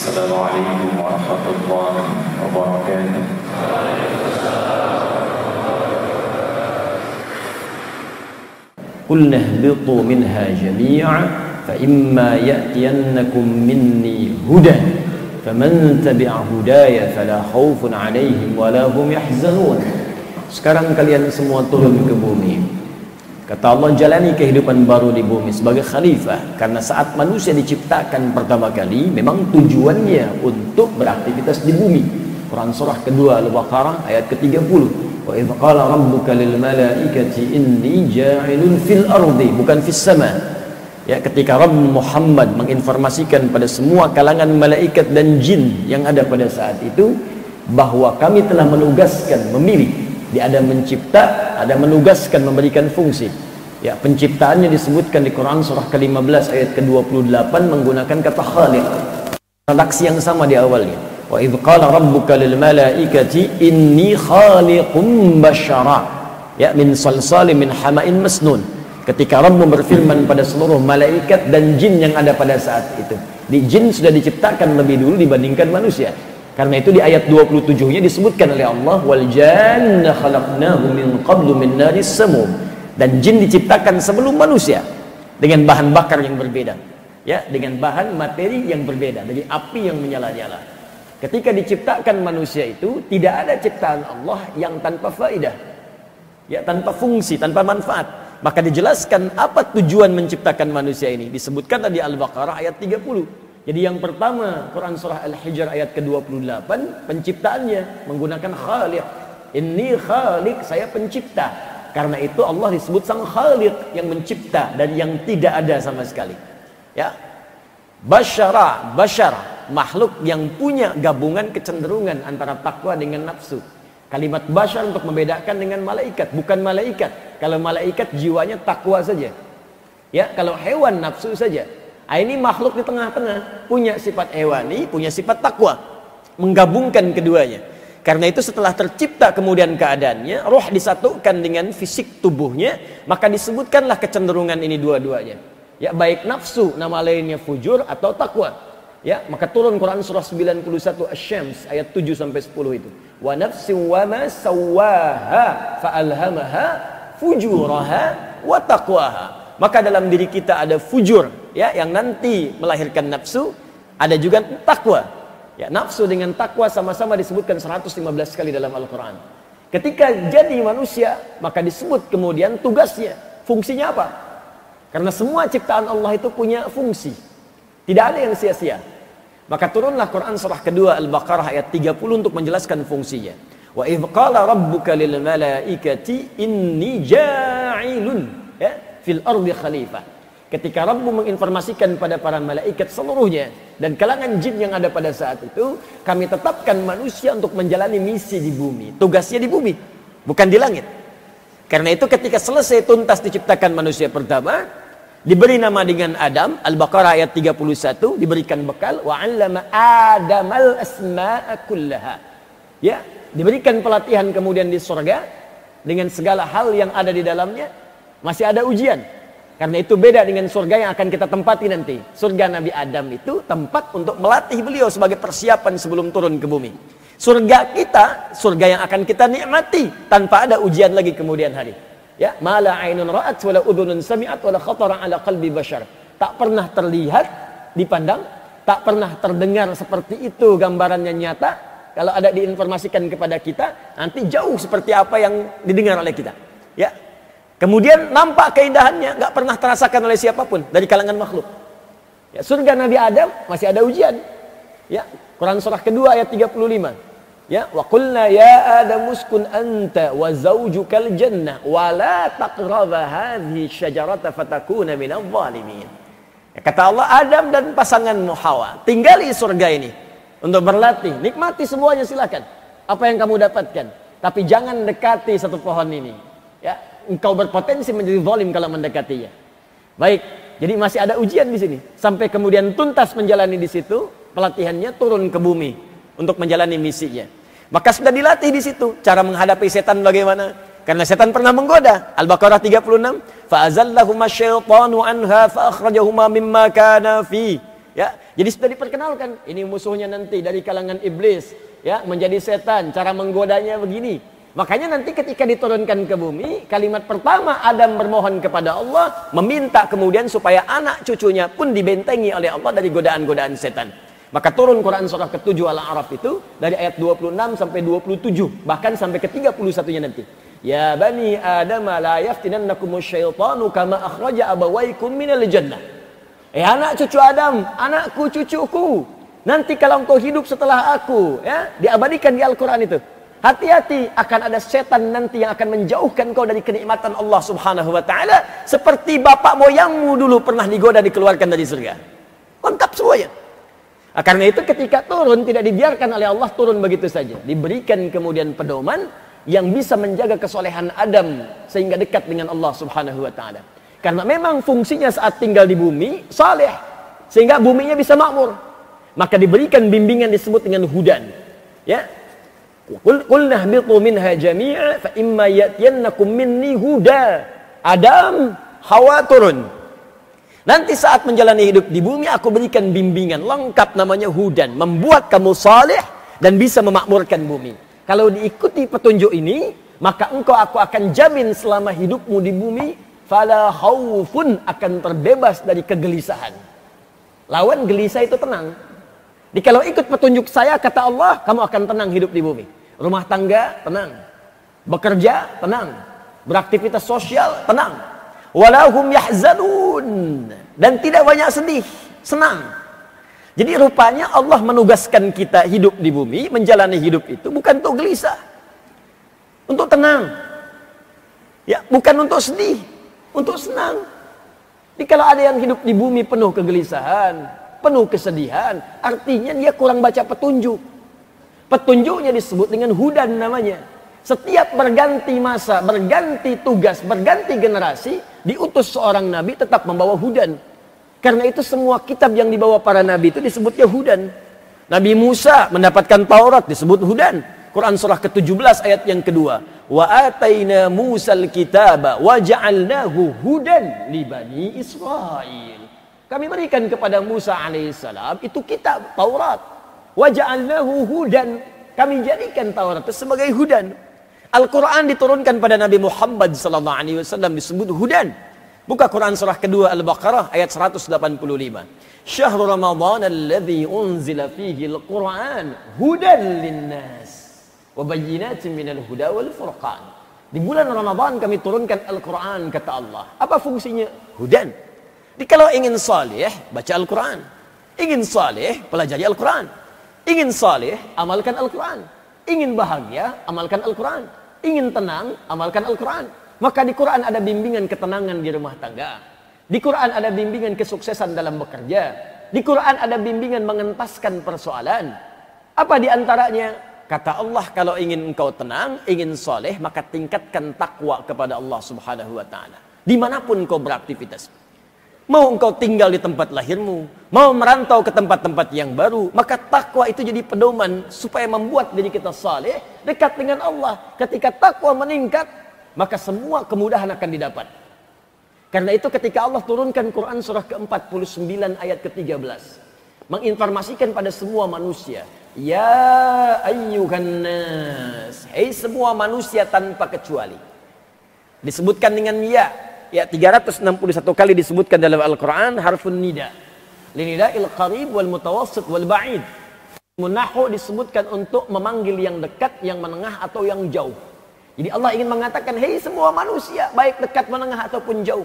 Assalamualaikum warahmatullahi wabarakatuh. Qulna ihbitu minha jami'a fa imma ya'tiyannakum minni hudan faman tabi'a hudaya fala khaufun 'alaihim wala hum yahzanun. Sekarang kalian semua turun ke bumi. Kata Allah, jalani kehidupan baru di bumi sebagai khalifah. Karena saat manusia diciptakan pertama kali, memang tujuannya untuk beraktivitas di bumi. Quran surah kedua Al-Baqarah ayat ke-30. Wa idh qala rabbuka lil malaikati inni ja'ilun fil ardi, bukan fis sama. Ya, ketika Rabb Muhammad menginformasikan pada semua kalangan malaikat dan jin yang ada pada saat itu, bahwa kami telah menugaskan, memilih. Dia ada mencipta, ada menugaskan, memberikan fungsi. Ya, penciptaannya disebutkan di Quran surah ke-15 ayat ke-28 menggunakan kata khaliq. Redaksi yang sama di awalnya. Wa idh qala rabbuka lil malaikati inni khaliqum basyara. Ya, min salsalin min hama'in masnun. Ketika Rabb berfirman pada seluruh malaikat dan jin yang ada pada saat itu. Di jin sudah diciptakan lebih dulu dibandingkan manusia. Karena itu di ayat 27-nya disebutkan oleh Allah, wal janna khalaqnahu min qablu min naris samum. Dan jin diciptakan sebelum manusia dengan bahan bakar yang berbeda. Ya, dengan bahan materi yang berbeda dari api yang menyala-nyala. Ketika diciptakan manusia itu tidak ada ciptaan Allah yang tanpa faedah. Ya, tanpa fungsi, tanpa manfaat. Maka dijelaskan apa tujuan menciptakan manusia ini. Disebutkan di Al-Baqarah ayat 30. Jadi yang pertama, Quran surah Al-Hijr ayat ke-28, penciptaannya menggunakan khaliq. Inni khaliq, saya pencipta. Karena itu Allah disebut sang khaliq, yang mencipta dan yang tidak ada sama sekali. Ya. Basyara, makhluk yang punya gabungan kecenderungan antara takwa dengan nafsu. Kalimat basyar untuk membedakan dengan malaikat, bukan malaikat. Kalau malaikat jiwanya takwa saja. Ya, kalau hewan nafsu saja. Ini makhluk di tengah-tengah, punya sifat hewani, punya sifat takwa, menggabungkan keduanya. Karena itu setelah tercipta kemudian keadaannya, roh disatukan dengan fisik tubuhnya, maka disebutkanlah kecenderungan ini dua-duanya. Ya, baik nafsu, nama lainnya fujur atau takwa. Ya, maka turun Quran surah 91 Asy-Syams ayat 7 sampai 10 itu. Wa nafsin wa ma sawwaha fa alhamaha fujuraha wa taqwaha. Maka dalam diri kita ada fujur, ya, yang nanti melahirkan nafsu, ada juga takwa. Ya, nafsu dengan takwa sama-sama disebutkan 115 kali dalam Al-Quran. Ketika jadi manusia, maka disebut kemudian tugasnya, fungsinya apa? Karena semua ciptaan Allah itu punya fungsi, tidak ada yang sia-sia. Maka turunlah Quran surah kedua Al-Baqarah ayat 30 untuk menjelaskan fungsinya. Wa idh qala rabbuka lil malaikati inni ja'ilun, ya, fil ardi khalifah. Ketika Rabbu menginformasikan pada para malaikat seluruhnya dan kalangan jin yang ada pada saat itu, kami tetapkan manusia untuk menjalani misi di bumi. Tugasnya di bumi, bukan di langit. Karena itu ketika selesai tuntas diciptakan manusia pertama, diberi nama dengan Adam, Al-Baqarah ayat 31, diberikan bekal, wa 'allama Adamal asma'a kullaha. Ya, diberikan pelatihan kemudian di surga dengan segala hal yang ada di dalamnya. Masih ada ujian. Karena itu beda dengan surga yang akan kita tempati nanti. Surga Nabi Adam itu tempat untuk melatih beliau sebagai persiapan sebelum turun ke bumi. Surga kita, surga yang akan kita nikmati tanpa ada ujian lagi kemudian hari. Ya, mala ainun ra'at wala udhunun sami'at wala khatara ala qalbi bashar. Tak pernah terlihat, dipandang, tak pernah terdengar seperti itu gambarannya nyata. Kalau ada diinformasikan kepada kita, nanti jauh seperti apa yang didengar oleh kita. Ya. Kemudian nampak keindahannya, nggak pernah terasakan oleh siapapun dari kalangan makhluk. Ya, surga Nabi Adam masih ada ujian. Ya, Quran surah kedua ayat 35. Ya, wa qulna ya Adam uskun anta wa zawjukal jannah wa la taqraba hadhihi syajarata fatakuna minadh dhalimin. Ya, kata Allah, Adam dan pasanganmu Hawa, tinggali surga ini untuk berlatih, nikmati semuanya silakan. Apa yang kamu dapatkan, tapi jangan dekati satu pohon ini. Ya, engkau berpotensi menjadi zalim kalau mendekatinya. Baik, jadi masih ada ujian di sini. Sampai kemudian tuntas menjalani di situ, pelatihannya turun ke bumi untuk menjalani misinya. Maka sudah dilatih di situ cara menghadapi setan bagaimana? Karena setan pernah menggoda. Al-Baqarah 36, fa'azallahuma syaitanu anha fa'akhrajahuma mimma kana fi. Ya, Jadi sudah diperkenalkan, ini musuhnya nanti dari kalangan iblis, ya, menjadi setan, cara menggodanya begini. Makanya nanti ketika diturunkan ke bumi, kalimat pertama Adam bermohon kepada Allah, meminta kemudian supaya anak cucunya pun dibentengi oleh Allah dari godaan-godaan setan. Maka turun Quran surah ke-7 Al-A'raf itu dari ayat 26 sampai 27, bahkan sampai ke 31-nya nanti. Ya bani Adam la yaftinannakumus syaitanu kama akhraja abawaykum minal jannah. Anak cucu Adam, anakku cucuku, nanti kalau engkau hidup setelah aku, ya, diabadikan di Al-Quran itu. Hati-hati, akan ada setan nanti yang akan menjauhkan kau dari kenikmatan Allah Subhanahu wa taala, seperti bapak moyangmu dulu pernah digoda dikeluarkan dari surga. Lengkap semuanya. Karena itu ketika turun tidak dibiarkan oleh Allah turun begitu saja. Diberikan kemudian pedoman yang bisa menjaga kesolehan Adam sehingga dekat dengan Allah Subhanahu wa taala. Karena memang fungsinya saat tinggal di bumi saleh sehingga buminya bisa makmur. Maka diberikan bimbingan disebut dengan hudan. Ya. Qulna ihbitu minha jami'a fa imma ya'tiyannakum minni huda. Adam, Hawa turun. Nanti saat menjalani hidup di bumi aku berikan bimbingan lengkap namanya hudan, membuat kamu saleh dan bisa memakmurkan bumi. Kalau diikuti petunjuk ini, maka engkau aku akan jamin selama hidupmu di bumi fala khaufun, akan terbebas dari kegelisahan. Lawan gelisah itu tenang. Jadi kalau ikut petunjuk saya kata Allah, kamu akan tenang hidup di bumi. Rumah tangga tenang, bekerja tenang, beraktivitas sosial tenang. Walahum yahzanun, dan tidak banyak sedih, senang. Jadi rupanya Allah menugaskan kita hidup di bumi, menjalani hidup itu bukan untuk gelisah, untuk tenang, ya, bukan untuk sedih, untuk senang. Jadi kalau ada yang hidup di bumi penuh kegelisahan, penuh kesedihan, artinya dia kurang baca petunjuk. Petunjuknya disebut dengan hudan namanya. Setiap berganti masa, berganti tugas, berganti generasi, diutus seorang nabi tetap membawa hudan. Karena itu semua kitab yang dibawa para nabi itu disebutnya hudan. Nabi Musa mendapatkan Taurat disebut hudan. Quran surah ke-17 ayat yang kedua. Wa ataina Musal kitaba wa ja'alnahu hudan li bani Israil. Kami berikan kepada Musa alaihissalam itu kitab Taurat. Wa ja'alnahu hudan. Kami jadikan Taurat itu sebagai hudan. Al-Quran diturunkan pada Nabi Muhammad SAW disebut hudan. Buka Quran surah kedua Al-Baqarah ayat 185. Syahrul Ramadan alladhi unzila fihi al-Quran hudan linnas wa bayyinatin minal huda wal furqan. Di bulan Ramadan kami turunkan Al-Quran kata Allah. Apa fungsinya? Hudan. Jadi kalau ingin saleh baca Al-Quran. Ingin saleh pelajari Al-Quran. Ingin saleh amalkan Al-Quran. Ingin bahagia amalkan Al-Quran. Ingin tenang, amalkan Al-Quran. Maka di Quran ada bimbingan ketenangan di rumah tangga. Di Quran ada bimbingan kesuksesan dalam bekerja. Di Quran ada bimbingan mengentaskan persoalan. Apa di antaranya? Kata Allah, kalau ingin engkau tenang, ingin soleh, maka tingkatkan takwa kepada Allah Subhanahu wa ta'ala. Dimanapun engkau beraktivitas. Mau engkau tinggal di tempat lahirmu, mau merantau ke tempat-tempat yang baru, maka takwa itu jadi pedoman supaya membuat diri kita saleh, dekat dengan Allah. Ketika takwa meningkat, maka semua kemudahan akan didapat. Karena itu ketika Allah turunkan Quran surah ke-49 ayat ke-13, menginformasikan pada semua manusia, ya ayyuhan nas, hei semua manusia tanpa kecuali. Disebutkan dengan ya 361 kali disebutkan dalam Al-Quran harfun nida. Linida'il qarib wal mutawassit wal ba'id. Munahu disebutkan untuk memanggil yang dekat, yang menengah atau yang jauh. Jadi Allah ingin mengatakan, hei semua manusia, baik dekat, menengah ataupun jauh.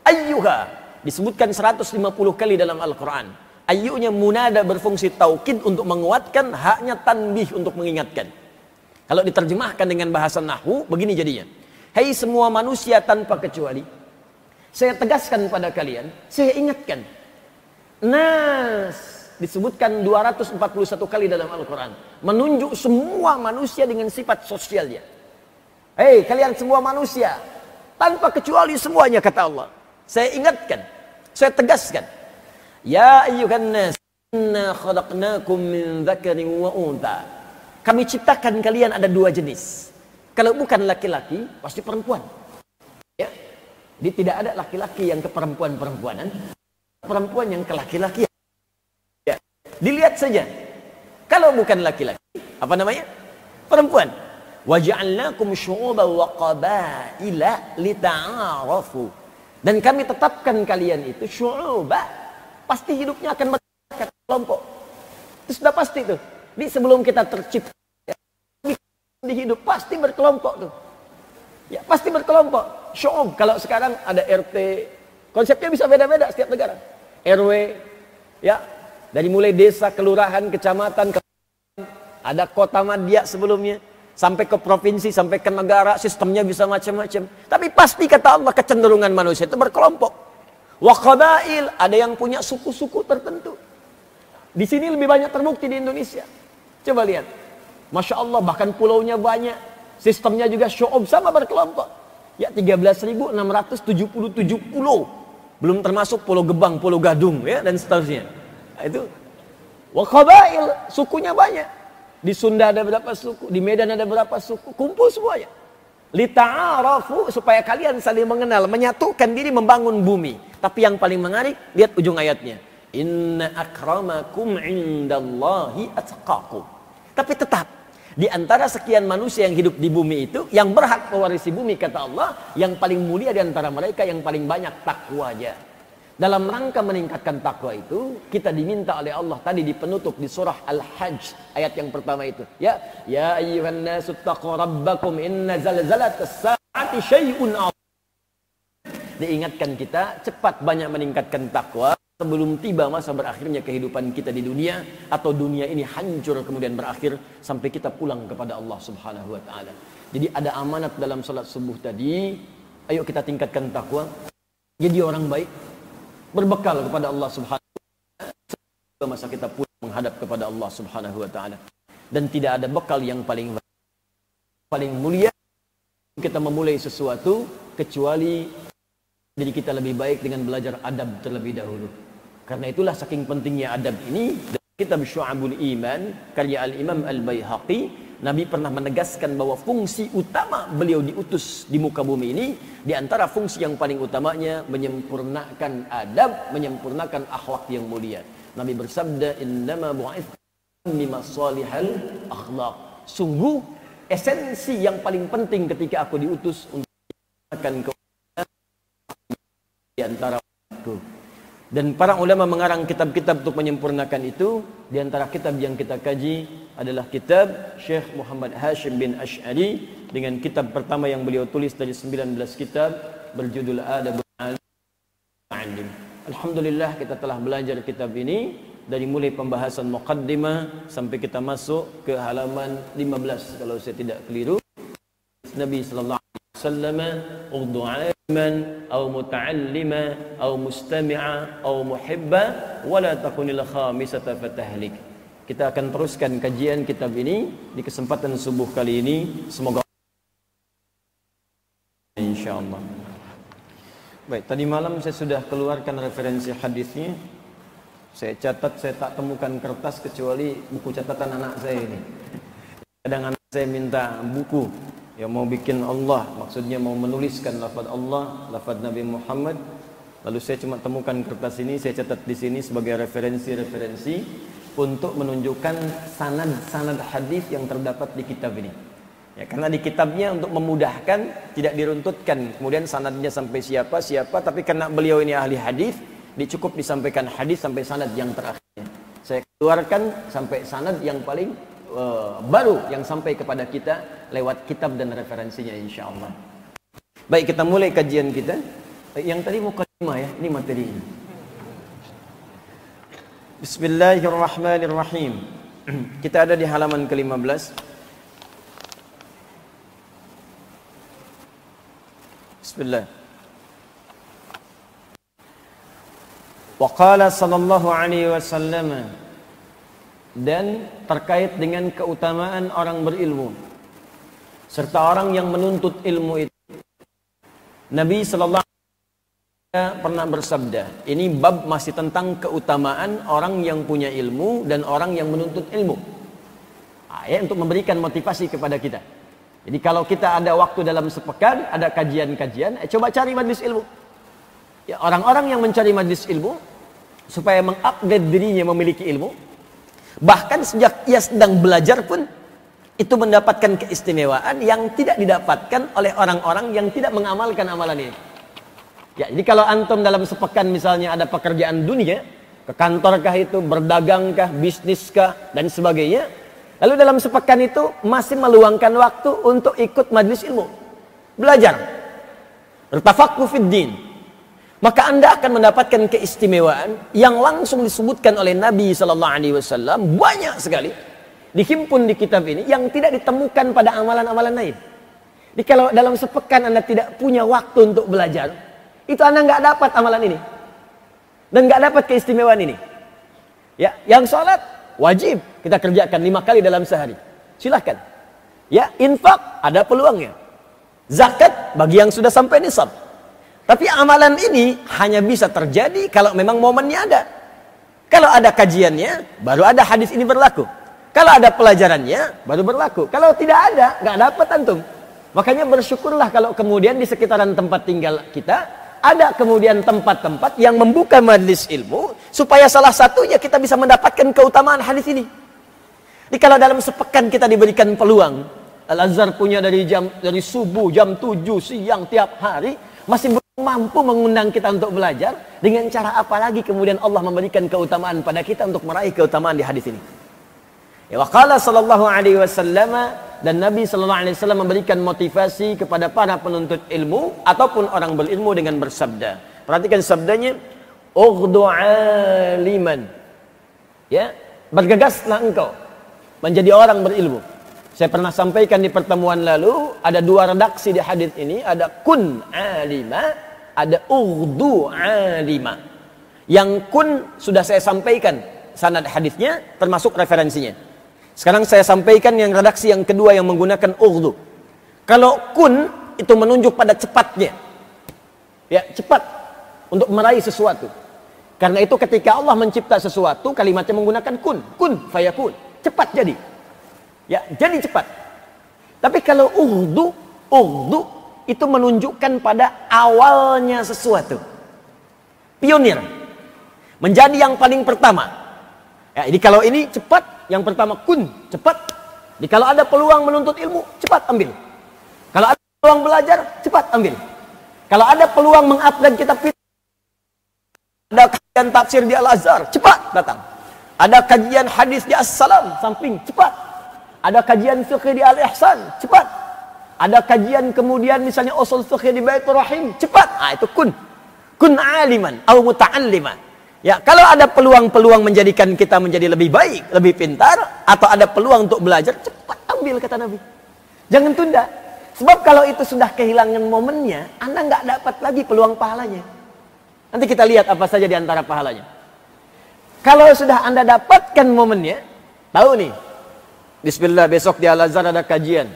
Ayyuha disebutkan 150 kali dalam Al-Quran. Ayyunya munada berfungsi taukid untuk menguatkan, haknya tanbih untuk mengingatkan. Kalau diterjemahkan dengan bahasa nahwu begini jadinya. Hei semua manusia tanpa kecuali, saya tegaskan pada kalian, saya ingatkan. Nas disebutkan 241 kali dalam Al-Quran. Menunjuk semua manusia dengan sifat sosialnya. Hei kalian semua manusia, tanpa kecuali semuanya kata Allah. Saya ingatkan, saya tegaskan. Ya ayyuhan nas, inna khalaqnakum min dzakarin wa untha. Kami ciptakan kalian ada dua jenis. Kalau bukan laki-laki, pasti perempuan. Ya. Jadi tidak ada laki-laki yang ke perempuan-perempuanan, perempuan yang ke laki-laki. Ya. Dilihat saja. Kalau bukan laki-laki, apa namanya? Perempuan. Waja'alnakum syu'uban wa qabaila lita'arafu. Dan kami tetapkan kalian itu syu'uba. Pasti hidupnya akan berkelompok. Itu sudah pasti tuh. Di sebelum kita tercipta di hidup pasti berkelompok tuh. Ya, pasti berkelompok. Syu'ub kalau sekarang ada RT, konsepnya bisa beda-beda setiap negara. RW, ya, dari mulai desa, kelurahan, kecamatan, ada kota madya sebelumnya, sampai ke provinsi, sampai ke negara, sistemnya bisa macam-macam. Tapi pasti kata Allah kecenderungan manusia itu berkelompok. Wa qabail, ada yang punya suku-suku tertentu. Di sini lebih banyak terbukti di Indonesia. Coba lihat. Masya Allah, bahkan pulaunya banyak. Sistemnya juga syu'ub sama berkelompok. Ya 13.677 pulau. Belum termasuk Pulau Gebang, Pulau Gadung, ya, dan seterusnya. Itu. Wa qabail, sukunya banyak. Di Sunda ada berapa suku, di Medan ada berapa suku, kumpul semuanya. Lita'arafu, supaya kalian saling mengenal, menyatukan diri membangun bumi. Tapi yang paling menarik, lihat ujung ayatnya. Inna akramakum indallahi atqakum. Tapi tetap, di antara sekian manusia yang hidup di bumi itu, yang berhak mewarisi bumi kata Allah, yang paling mulia di antara mereka yang paling banyak takwanya. Dalam rangka meningkatkan takwa itu, kita diminta oleh Allah tadi di penutup di surah Al-Hajj ayat yang pertama itu. Ya ayyuhan nasu taqu rabbakum inna zalzalatas saati syai'un 'azim. Diingatkan kita cepat banyak meningkatkan takwa sebelum tiba masa berakhirnya kehidupan kita di dunia, atau dunia ini hancur kemudian berakhir sampai kita pulang kepada Allah Subhanahu wa taala. Jadi ada amanat dalam salat subuh tadi. Ayo kita tingkatkan takwa. Jadi orang baik, berbekal kepada Allah Subhanahu wa taala masa kita pulang menghadap kepada Allah Subhanahu wa taala. Dan tidak ada bekal yang paling mulia kita memulai sesuatu kecuali diri kita lebih baik dengan belajar adab terlebih dahulu. Karena itulah saking pentingnya adab ini, dalam kitab Syu'abul Iman karya Al-Imam Al-Baihaqi, Nabi pernah menegaskan bahwa fungsi utama beliau diutus di muka bumi ini, di antara fungsi yang paling utamanya menyempurnakan adab, menyempurnakan akhlak yang mulia. Nabi bersabda, "Innama bu'ithtu limasalihal akhlaq." Sungguh esensi yang paling penting ketika aku diutus untuk menyempurnakan kebaikan di antara aku. Dan para ulama mengarang kitab-kitab untuk menyempurnakan itu. Di antara kitab yang kita kaji adalah kitab Syekh Muhammad Hashim bin Ash'ari, dengan kitab pertama yang beliau tulis dari 19 kitab berjudul Adabul Alim. Alhamdulillah kita telah belajar kitab ini dari mulai pembahasan muqaddimah sampai kita masuk ke halaman 15 kalau saya tidak keliru. Nabi sallallahu alaihi wasallam, "Urdu 'aliman aw muta'allima aw mustami'a aw muhibba wa la takunil khamisata fatahlik." Kita akan teruskan kajian kitab ini di kesempatan subuh kali ini. Semoga insyaallah. Baik, tadi malam saya sudah keluarkan referensi hadisnya. Saya catat, saya tak temukan kertas kecuali buku catatan anak saya ini. Kadang anak saya minta buku yang mau bikin Allah, maksudnya mau menuliskan lafaz Allah, lafaz Nabi Muhammad. Lalu saya cuma temukan kertas ini, saya catat di sini sebagai referensi-referensi untuk menunjukkan sanad-sanad hadis yang terdapat di kitab ini. Ya, karena di kitabnya untuk memudahkan, tidak diruntutkan kemudian sanadnya sampai siapa, tapi karena beliau ini ahli hadis, cukup disampaikan hadis sampai sanad yang terakhirnya. Saya keluarkan sampai sanad yang paling baru yang sampai kepada kita lewat kitab dan referensinya insyaallah. Baik, kita mulai kajian kita. Yang tadi mukadimah ya, ini materi ini. Bismillahirrahmanirrahim. Kita ada di halaman ke-15. Bismillah. Wa qala sallallahu alaihi wasallam, dan terkait dengan keutamaan orang berilmu serta orang yang menuntut ilmu itu, Nabi sallallahu alaihi wasallam pernah bersabda. Ini bab masih tentang keutamaan orang yang punya ilmu dan orang yang menuntut ilmu. Ya, untuk memberikan motivasi kepada kita. Jadi kalau kita ada waktu dalam sepekan, ada kajian-kajian, coba cari majlis ilmu. Ya, orang-orang yang mencari majlis ilmu supaya mengupgrade dirinya memiliki ilmu, Bahkan sejak ia sedang belajar pun itu mendapatkan keistimewaan yang tidak didapatkan oleh orang-orang yang tidak mengamalkan amalan ini. Ya, jadi kalau antum dalam sepekan misalnya ada pekerjaan dunia, ke kantorkah itu, berdagangkah, bisniskah, dan sebagainya, lalu dalam sepekan itu masih meluangkan waktu untuk ikut majelis ilmu, belajar, bertafaqquh fid din, maka Anda akan mendapatkan keistimewaan yang langsung disebutkan oleh Nabi sallallahu alaihi wasallam banyak sekali, dihimpun di kitab ini yang tidak ditemukan pada amalan-amalan lain. Jadi kalau dalam sepekan Anda tidak punya waktu untuk belajar, itu Anda nggak dapat amalan ini dan nggak dapat keistimewaan ini. Ya, yang sholat wajib kita kerjakan 5 kali dalam sehari, silahkan. Ya, infak ada peluangnya, zakat bagi yang sudah sampai nisab. Tapi amalan ini hanya bisa terjadi kalau memang momennya ada. Kalau ada kajiannya, baru ada hadis ini berlaku. Kalau ada pelajarannya, baru berlaku. Kalau tidak ada, nggak dapat antum. Makanya bersyukurlah kalau kemudian di sekitaran tempat tinggal kita ada kemudian tempat-tempat yang membuka majelis ilmu supaya salah satunya kita bisa mendapatkan keutamaan hadis ini. Jadi kalau dalam sepekan kita diberikan peluang, Al-Azhar punya dari subuh jam 7 siang tiap hari, masih belum mampu mengundang kita untuk belajar, dengan cara apa lagi kemudian Allah memberikan keutamaan pada kita untuk meraih keutamaan di hadis ini. Ya, waqala sallallahu alaihi wasallam, dan Nabi sallallahu alaihi wasallam memberikan motivasi kepada para penuntut ilmu ataupun orang berilmu dengan bersabda. Perhatikan sabdanya, ughdu aliman. Ya, bergegaslah engkau menjadi orang berilmu. Saya pernah sampaikan di pertemuan lalu, ada 2 redaksi di hadis ini, ada kun alima, ada ughdu alima. Yang kun sudah saya sampaikan sanad hadisnya termasuk referensinya. Sekarang saya sampaikan yang redaksi yang kedua yang menggunakan ughdu. Kalau kun itu menunjuk pada cepatnya. Ya, cepat untuk meraih sesuatu. Karena itu ketika Allah mencipta sesuatu, kalimatnya menggunakan kun. Kun fayakun. Cepat jadi. Ya, jadi cepat. Tapi kalau ughdu itu menunjukkan pada awalnya sesuatu. Pionir. Menjadi yang paling pertama. Ya, jadi kalau ini cepat, yang pertama kun, cepat. Jadi kalau ada peluang menuntut ilmu, cepat ambil. Kalau ada peluang belajar, cepat ambil. Kalau ada peluang mengupgrade kitab, ada kajian tafsir di Al-Azhar, cepat datang. Ada kajian hadis di As-Salam, samping, cepat. Ada kajian fiqh di Al-Ihsan, cepat. Ada kajian kemudian misalnya usul fiqh di Baitur Rahim, cepat. Ah, itu kun. Kun aliman atau muta'alliman. Ya, kalau ada peluang-peluang menjadikan kita menjadi lebih baik, lebih pintar, atau ada peluang untuk belajar, cepat ambil kata Nabi. Jangan tunda. Sebab kalau itu sudah kehilangan momennya, Anda nggak dapat lagi peluang pahalanya. Nanti kita lihat apa saja di antara pahalanya. Kalau sudah Anda dapatkan momennya, tahu nih, bismillah besok di Al-Azhar ada kajian.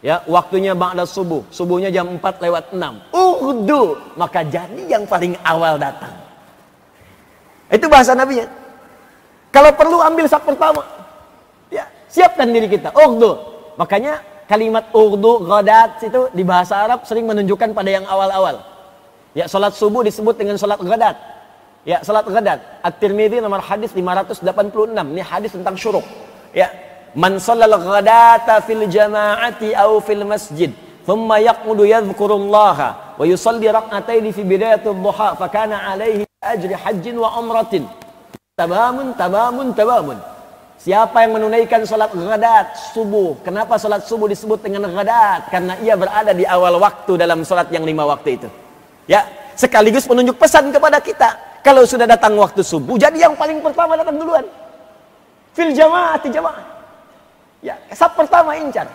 Ya, waktunya ba'da subuh. Subuhnya jam 4:06. Ughdu, maka jadi yang paling awal datang. Itu bahasa Nabi ya. Kalau perlu ambil saf pertama. Ya, siapkan diri kita. Ughdu. Makanya kalimat ughdu, ghadat itu di bahasa Arab sering menunjukkan pada yang awal-awal. Ya, salat subuh disebut dengan salat ghadat. Ya, salat ghadat. At-Tirmidzi nomor hadis 586. Ini hadis tentang syuruk. Ya, man shallal ghadata fil jama'ati aw fil masjid, thumma yaqudu yadhkurullaha wa yusalli rak'ataini fi bidayatil duha, fa kana 'alaihi ajri hajjin wa umratin. Tabamun. Siapa yang menunaikan salat ghadat subuh. Kenapa salat subuh disebut dengan ghadat? Karena ia berada di awal waktu dalam salat yang 5 waktu itu. Ya, sekaligus menunjuk pesan kepada kita. Kalau sudah datang waktu subuh, jadi yang paling pertama datang duluan. Fil jamaati jamaah. Ya, saf pertama incar.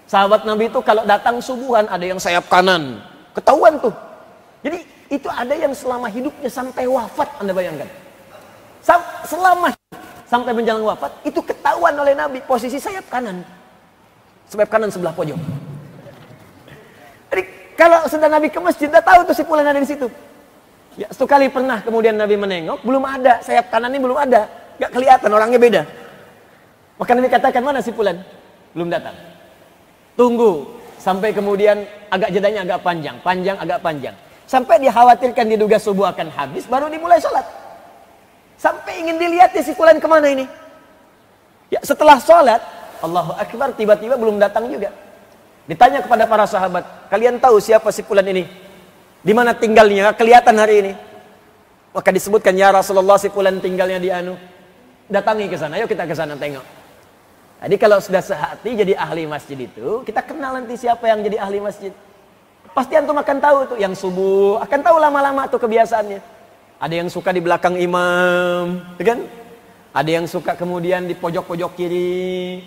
Sahabat Nabi itu kalau datang subuhan ada yang sayap kanan. Ketahuan tuh. Jadi itu ada yang selama hidupnya sampai wafat, Anda bayangkan. Selama sampai menjelang wafat, itu ketahuan oleh Nabi posisi sayap kanan. Sayap kanan sebelah pojok. Jadi kalau sudah Nabi ke masjid, udah tahu tuh si fulan ada di situ. Ya, satu kali pernah kemudian Nabi menengok, belum ada, sayap kanan ini belum ada. Gak kelihatan, orangnya beda. Maka Nabi katakan, mana si fulan? Belum datang. Tunggu sampai kemudian agak jedanya agak panjang, agak panjang. Sampai dikhawatirkan diduga subuh akan habis, baru dimulai sholat. Sampai ingin dilihat si fulan kemana ini. Ya, setelah sholat, Allahu Akbar, tiba-tiba belum datang juga. Ditanya kepada para sahabat, kalian tahu siapa si fulan ini? Di mana tinggalnya? Kelihatan hari ini. Maka disebutkan, ya Rasulullah, si fulan tinggalnya di anu. Datangi ke sana, ayo kita ke sana tengok. Jadi kalau sudah sehati jadi ahli masjid itu, kita kenal nanti siapa yang jadi ahli masjid. Pasti antum akan tahu tuh, yang subuh akan tahu lama-lama tuh kebiasaannya. Ada yang suka di belakang imam, kan? Ada yang suka kemudian di pojok-pojok kiri.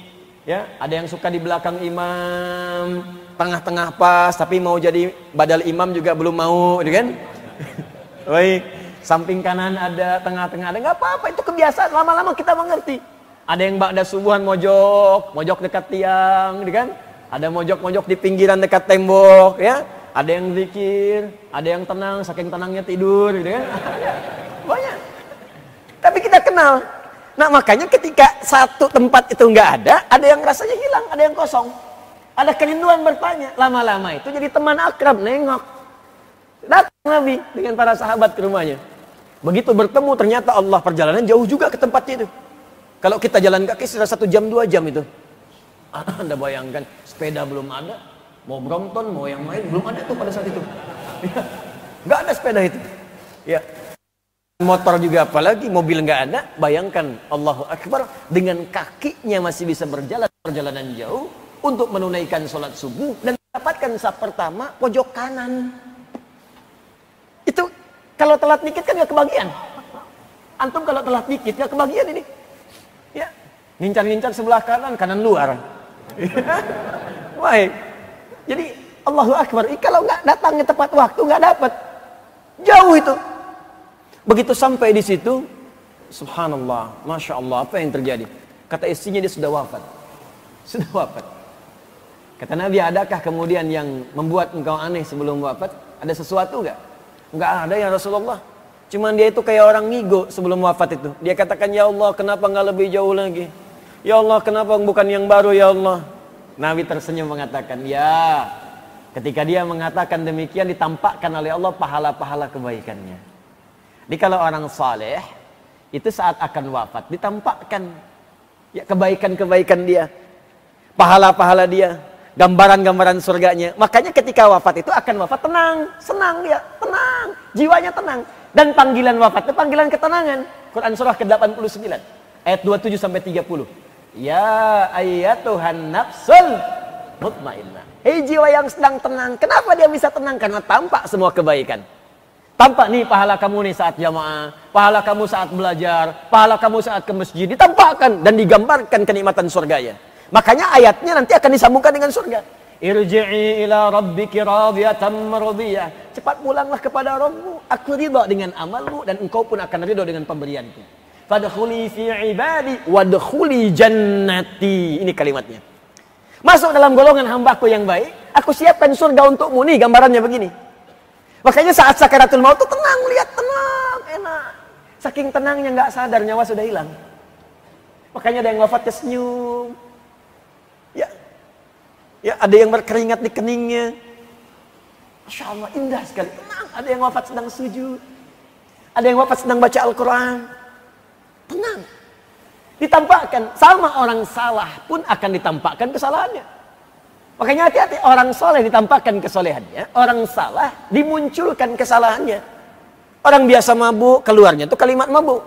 Ya, ada yang suka di belakang imam, tengah-tengah pas, tapi mau jadi badal imam juga belum mau, kan? Baik, samping kanan ada, tengah-tengah ada, nggak apa-apa, itu kebiasaan. Lama-lama kita mengerti. Ada yang ba'da subuhan mojok dekat tiang, kan? Ada mojok di pinggiran dekat tembok, ya. Ada yang zikir, ada yang tenang, saking tenangnya tidur, kan? Banyak. Tapi kita kenal. Nah, makanya ketika satu tempat itu nggak ada yang rasanya hilang, ada yang kosong. Ada kerinduan bertanya. Lama-lama itu jadi teman akrab, nengok. Datang Nabi dengan para sahabat ke rumahnya. Begitu bertemu, ternyata Allah, perjalanan jauh juga ke tempatnya itu. Kalau kita jalan kaki sudah 1 jam 2 jam itu. Anda bayangkan, sepeda belum ada, mau Brompton, mau yang lain belum ada tuh pada saat itu. Nggak ada sepeda itu. Ya. Motor juga apalagi, mobil nggak ada. Bayangkan, Allahu Akbar, dengan kakinya masih bisa berjalan perjalanan jauh untuk menunaikan sholat subuh dan mendapatkan saf pertama pojok kanan. Itu kalau telat dikit kan nggak kebagian. Antum kalau telat dikit nggak kebagian ini. Ya, ngincar sebelah kanan luar. Baik. Jadi Allahu Akbar, kalau nggak datangnya tepat waktu nggak dapat. Jauh itu. Begitu sampai di situ, subhanallah, masya Allah, apa yang terjadi? Kata istrinya, dia sudah wafat. Sudah wafat. Kata Nabi, adakah kemudian yang membuat engkau aneh sebelum wafat? Ada sesuatu enggak? Enggak ada ya Rasulullah. Cuman dia itu kayak orang ngigo sebelum wafat itu. Dia katakan, ya Allah, kenapa enggak lebih jauh lagi? Ya Allah, kenapa bukan yang baru ya Allah? Nabi tersenyum mengatakan, ya. Ketika dia mengatakan demikian, ditampakkan oleh Allah pahala-pahala kebaikannya. Jadi kalau orang saleh itu saat akan wafat ditampakkan ya kebaikan-kebaikan dia, pahala-pahala dia, gambaran-gambaran surganya. Makanya ketika wafat itu akan wafat tenang, senang ya, tenang, jiwanya tenang. Dan panggilan wafat itu panggilan ketenangan. Quran surah ke-89 ayat 27 sampai 30. Ya ayyatuhan nafsul mutmainnah. Hei jiwa yang sedang tenang. Kenapa dia bisa tenang? Karena tampak semua kebaikan. Tampak nih pahala kamu nih saat jamaah, pahala kamu saat belajar, pahala kamu saat ke masjid, ditampakkan dan digambarkan kenikmatan surganya. Makanya ayatnya nanti akan disambungkan dengan surga. Irji'i ila rabbiki radiyatan mardiyah. Cepat pulanglah kepada Rabbmu, aku ridha dengan amalmu dan engkau pun akan ridha dengan pemberianku. Fadkhuli fi ibadi wadkhuli jannati. Ini kalimatnya. Masuk dalam golongan hambaku yang baik, aku siapkan surga untukmu. Nih gambarannya begini. Makanya saat sakaratul maut tuh tenang, lihat tenang, enak. Saking tenangnya nggak sadar nyawa sudah hilang. Makanya ada yang wafatnya senyum. Ya, ada yang berkeringat di keningnya. Masya Allah, indah sekali. Tenang. Ada yang wafat sedang sujud. Ada yang wafat sedang baca Al-Quran. Tenang. Ditampakkan. Sama orang salah pun akan ditampakkan kesalahannya. Makanya hati-hati, orang soleh ditampakkan kesolehannya, orang salah dimunculkan kesalahannya. Orang biasa mabuk, keluarnya itu kalimat mabuk.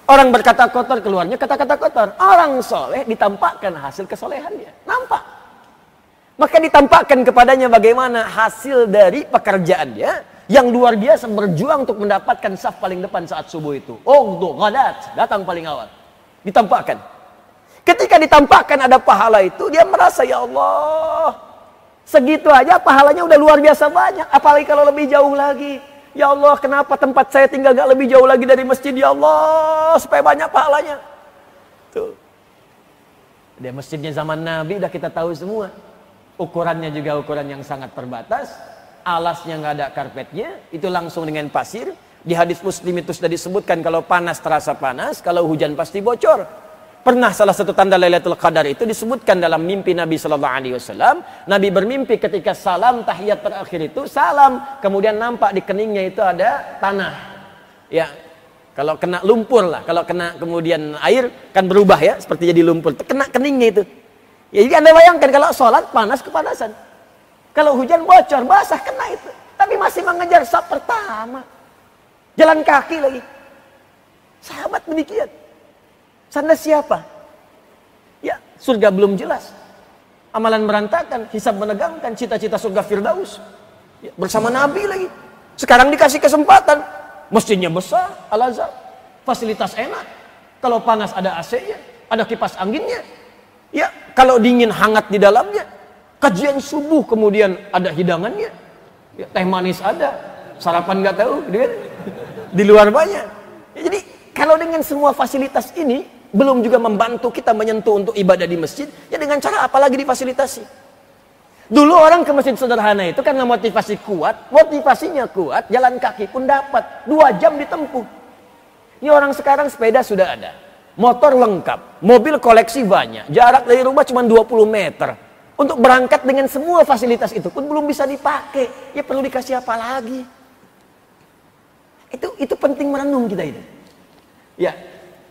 Orang berkata kotor, keluarnya kata-kata kotor. Orang soleh ditampakkan hasil kesolehannya. Nampak. Maka ditampakkan kepadanya bagaimana hasil dari pekerjaannya yang luar biasa berjuang untuk mendapatkan saf paling depan saat subuh itu. Oh, tuh, ghadat, datang paling awal. Ditampakkan. Ketika ditampakkan ada pahala itu, dia merasa, ya Allah, segitu aja pahalanya udah luar biasa banyak. Apalagi kalau lebih jauh lagi. Ya Allah, kenapa tempat saya tinggal gak lebih jauh lagi dari masjid? Ya Allah, supaya banyak pahalanya. Tuh. Dia masjidnya zaman Nabi, udah kita tahu semua. Ukurannya juga ukuran yang sangat terbatas. Alasnya gak ada karpetnya, itu langsung dengan pasir. Di hadis Muslim itu sudah disebutkan, kalau panas terasa panas, kalau hujan pasti bocor. Pernah salah satu tanda Lailatul Qadar itu disebutkan dalam mimpi Nabi Sallallahu Alaihi Wasallam. Nabi bermimpi ketika salam tahiyat terakhir itu salam, kemudian nampak di keningnya itu ada tanah. Ya, Kalau kena lumpur lah, kalau kena kemudian air kan berubah ya, seperti jadi lumpur. Kena keningnya itu. Ya, jadi Anda bayangkan kalau sholat panas kepanasan. Kalau hujan bocor, basah kena itu. Tapi masih mengejar saf pertama. Jalan kaki lagi. Sahabat demikian. Sanda siapa? Ya, surga belum jelas. Amalan berantakan, hisab menegangkan, cita-cita surga Firdaus. Ya, bersama Nabi lagi. Sekarang dikasih kesempatan. Masjidnya besar, Al-Azhar. Fasilitas enak. Kalau panas ada AC-nya, ada kipas anginnya. Ya, kalau dingin hangat di dalamnya. Kajian subuh kemudian ada hidangannya. Ya, teh manis ada. Sarapan nggak tahu, gitu kan? Di luar banyak. Ya, jadi kalau dengan semua fasilitas ini belum juga membantu kita menyentuh untuk ibadah di masjid, ya dengan cara apa lagi difasilitasi? Dulu orang ke masjid sederhana itu karena motivasinya kuat, jalan kaki pun dapat, 2 jam ditempuh. Ini orang sekarang sepeda sudah ada, motor lengkap, mobil koleksi banyak, jarak dari rumah cuma 20 meter. Untuk berangkat dengan semua fasilitas itu pun belum bisa dipakai, ya perlu dikasih apa lagi? Itu penting merenung kita itu. Ya,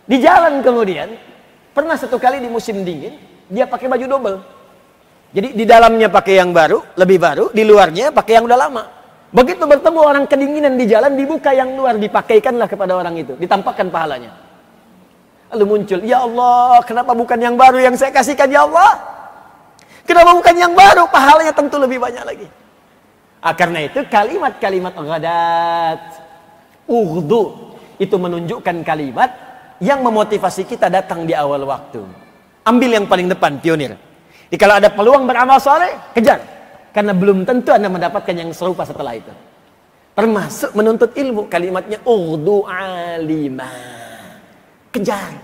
di jalan kemudian, pernah satu kali di musim dingin, dia pakai baju double. Jadi di dalamnya pakai yang baru, lebih baru, di luarnya pakai yang udah lama. Begitu bertemu orang kedinginan di jalan, dibuka yang luar, dipakaikanlah kepada orang itu, ditampakkan pahalanya. Lalu muncul, ya Allah, kenapa bukan yang baru yang saya kasihkan, ya Allah? Kenapa bukan yang baru? Pahalanya tentu lebih banyak lagi. Karena itu kalimat-kalimat ghadat, ughdu, itu menunjukkan kalimat yang memotivasi kita datang di awal waktu. Ambil yang paling depan, pionir. Jadi kalau ada peluang beramal soleh, kejar. Karena belum tentu Anda mendapatkan yang serupa setelah itu. Termasuk menuntut ilmu, kalimatnya ughdu alima. Kejar.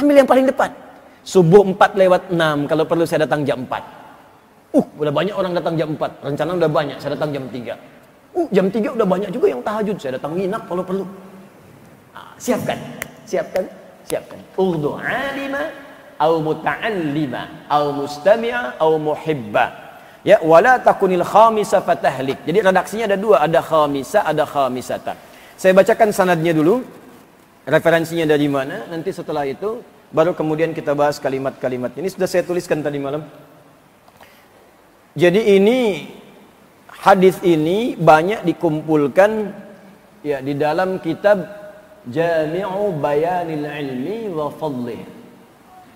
Ambil yang paling depan. Subuh 4:06, kalau perlu saya datang jam 4. Udah banyak orang datang jam 4. Rencana udah banyak, saya datang jam 3. Jam 3 udah banyak juga yang tahajud, saya datang nginap kalau perlu. Siapkan. Ughdu alima au muta'allima au mustami'a au muhibba. Ya, wala takunil khamisa fatahlik. Jadi redaksinya ada 2, ada khamisa, ada khamisata. Saya bacakan sanadnya dulu. Referensinya dari mana? Nanti setelah itu baru kemudian kita bahas kalimat-kalimat ini. Sudah saya tuliskan tadi malam. Jadi ini hadis ini banyak dikumpulkan ya di dalam kitab Jami'u Bayanil Ilmi wa Fadlih,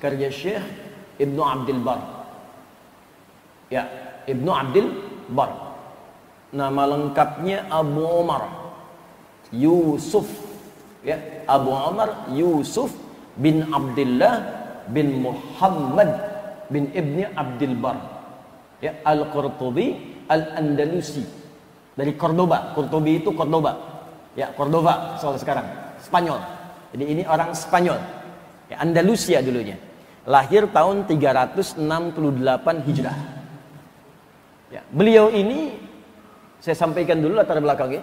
karya Syekh Ibnu Abdul Bar. Ya, Ibnu Abdul Bar. Nama lengkapnya Abu Umar Yusuf. Ya, Abu Umar Yusuf bin Abdullah bin Muhammad bin Ibni Abdul Bar. Ya, Al-Qurtubi Al-Andalusi. Dari Cordoba. Qurtubi itu Cordoba. Ya, Cordoba soal sekarang. Spanyol. Jadi ini orang Spanyol. Ya, Andalusia dulunya. Lahir tahun 368 Hijrah. Ya, beliau ini saya sampaikan dulu latar belakangnya.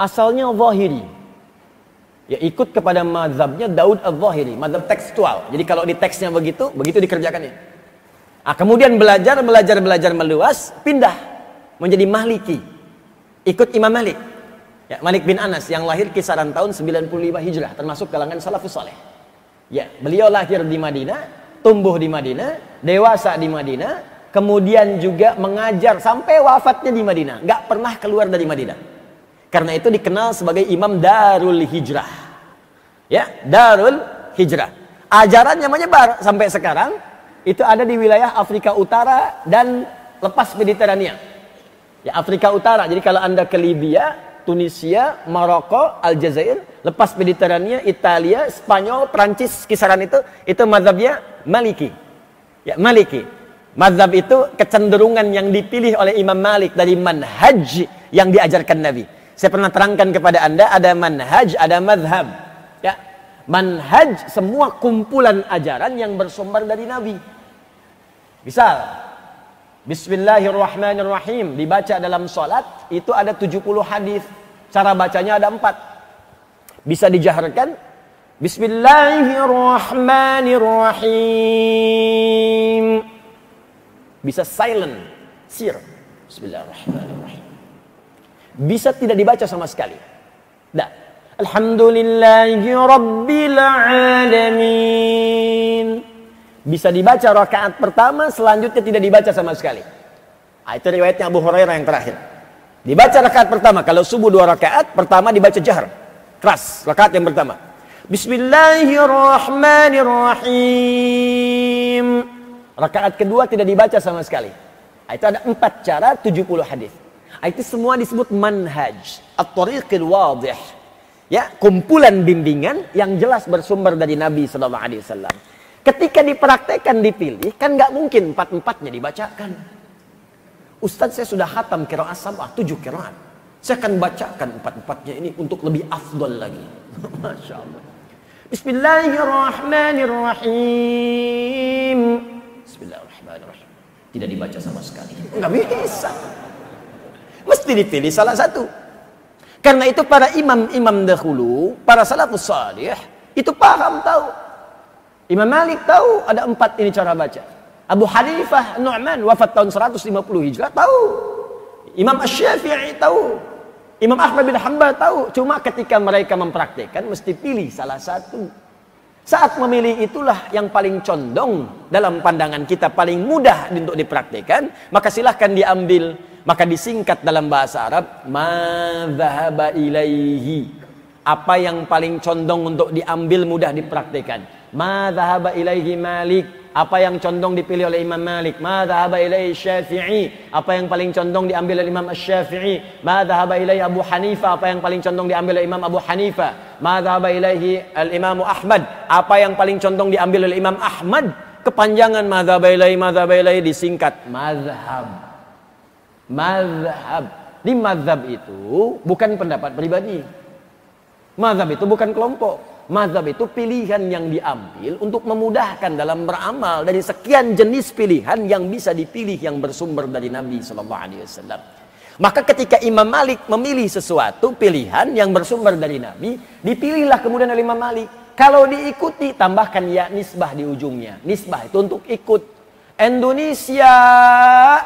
Asalnya Zahiri. Ya, ikut kepada mazhabnya Daud Al-Zahiri, mazhab tekstual. Jadi kalau di teksnya begitu dikerjakannya. Kemudian belajar meluas, pindah menjadi Maliki. Ikut Imam Malik. Ya, Malik bin Anas yang lahir kisaran tahun 95 Hijrah, termasuk kalangan salafus saleh. Ya, beliau lahir di Madinah, tumbuh di Madinah, dewasa di Madinah, kemudian juga mengajar sampai wafatnya di Madinah, nggak pernah keluar dari Madinah. Karena itu dikenal sebagai Imam Darul Hijrah. Ya, Darul Hijrah. Ajarannya menyebar sampai sekarang, itu ada di wilayah Afrika Utara dan lepas Mediterania. Ya, Afrika Utara. Jadi kalau Anda ke Libya, Tunisia, Maroko, Aljazair, lepas Mediterania, Italia, Spanyol, Prancis, kisaran itu mazhabnya Maliki. Ya, Maliki. Mazhab itu kecenderungan yang dipilih oleh Imam Malik dari manhaj yang diajarkan Nabi. Saya pernah terangkan kepada Anda, ada manhaj, ada mazhab. Ya, manhaj semua kumpulan ajaran yang bersumber dari Nabi. Misal, Bismillahirrahmanirrahim dibaca dalam salat itu ada 70 hadis. Cara bacanya ada 4. Bisa dijaharkan Bismillahirrahmanirrahim. Bisa silent, sir. Bismillahirrahmanirrahim. Bisa tidak dibaca sama sekali. Nah, Alhamdulillahi Rabbil Alamin. Bisa dibaca rakaat pertama, selanjutnya tidak dibaca sama sekali. Itu riwayatnya Abu Hurairah yang terakhir. Dibaca rakaat pertama, kalau subuh 2 rakaat, pertama dibaca jahar. Keras, rakaat yang pertama. Bismillahirrahmanirrahim. Rakaat kedua tidak dibaca sama sekali. Itu ada 4 cara, 70 hadis. Itu semua disebut manhaj, at-tariqil wadih. Ya, kumpulan bimbingan yang jelas bersumber dari Nabi sallallahu alaihi wasallam. Ketika dipraktekkan, dipilih, kan nggak mungkin 4-4-nya dibacakan. Ustaz, saya sudah khatam qiraat 7 qiraat. Saya akan bacakan 4-4-nya ini untuk lebih afdal lagi. Masya Allah. Bismillahirrahmanirrahim. Bismillahirrahmanirrahim. Tidak dibaca sama sekali. Nggak bisa. Mesti dipilih salah satu. Karena itu para imam-imam dahulu, para salafus salih, itu paham, tahu. Imam Malik tahu ada 4 ini cara baca. Abu Hanifah Nu'man wafat tahun 150 Hijrah tahu. Imam Asy-Syafi'i tahu. Imam Ahmad bin Hanbal tahu. Cuma ketika mereka mempraktikkan mesti pilih salah satu. Saat memilih itulah yang paling condong dalam pandangan kita, paling mudah untuk dipraktikkan, maka silahkan diambil. Maka disingkat dalam bahasa Arab, ma dhahaba ilaihi. Apa yang paling condong untuk diambil, mudah dipraktikkan. Ma dhahaba ilaihi Malik. Apa yang condong dipilih oleh Imam Malik. Ma dhahaba ilaihi Syafi'i. Apa yang paling condong diambil oleh Imam Asy-Syafi'i. Ma dhahaba ilaihi Abu Hanifah. Apa yang paling condong diambil oleh Imam Abu Hanifah. Ma dhahaba ilaihi al-Imam Ahmad. Apa yang paling condong diambil oleh Imam Ahmad. Kepanjangan ma dhahaba ilaihi disingkat mazhab. Mazhab. Di mazhab itu bukan pendapat pribadi. Mazhab itu bukan kelompok. Mazhab itu pilihan yang diambil untuk memudahkan dalam beramal dari sekian jenis pilihan yang bisa dipilih yang bersumber dari Nabi sallallahu alaihi wasallam. Maka ketika Imam Malik memilih sesuatu pilihan yang bersumber dari Nabi, dipilihlah kemudian oleh Imam Malik. Kalau diikuti, tambahkan ya nisbah di ujungnya. Nisbah itu untuk ikut. Indonesia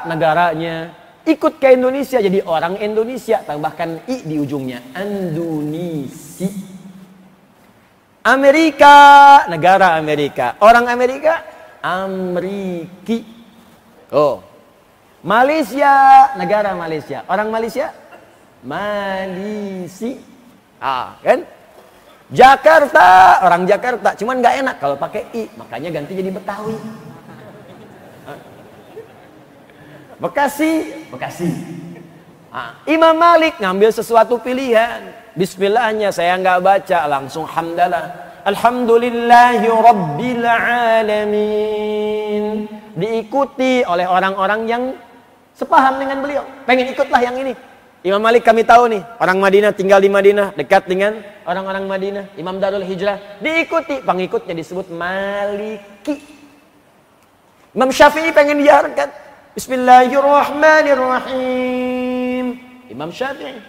negaranya, ikut ke Indonesia jadi orang Indonesia, tambahkan i di ujungnya. Indonesia. Amerika, negara Amerika. Orang Amerika, Amriki. Oh. Malaysia, negara Malaysia. Orang Malaysia, Malisi. Kan? Jakarta, orang Jakarta. Cuman nggak enak kalau pakai i, makanya ganti jadi Betawi. Bekasi, Bekasi. Imam Malik ngambil sesuatu pilihan. Bismillahnya saya nggak baca, langsung hamdalah. Alhamdulillahi Rabbil Alamin. Diikuti oleh orang-orang yang sepaham dengan beliau. Pengen ikutlah yang ini. Imam Malik kami tahu nih, orang Madinah, tinggal di Madinah, dekat dengan orang-orang Madinah. Imam Darul Hijrah. Diikuti, pengikutnya disebut Maliki. Imam Syafi'i pengen diarahkan. Bismillahirrahmanirrahim. Imam Syafi'i.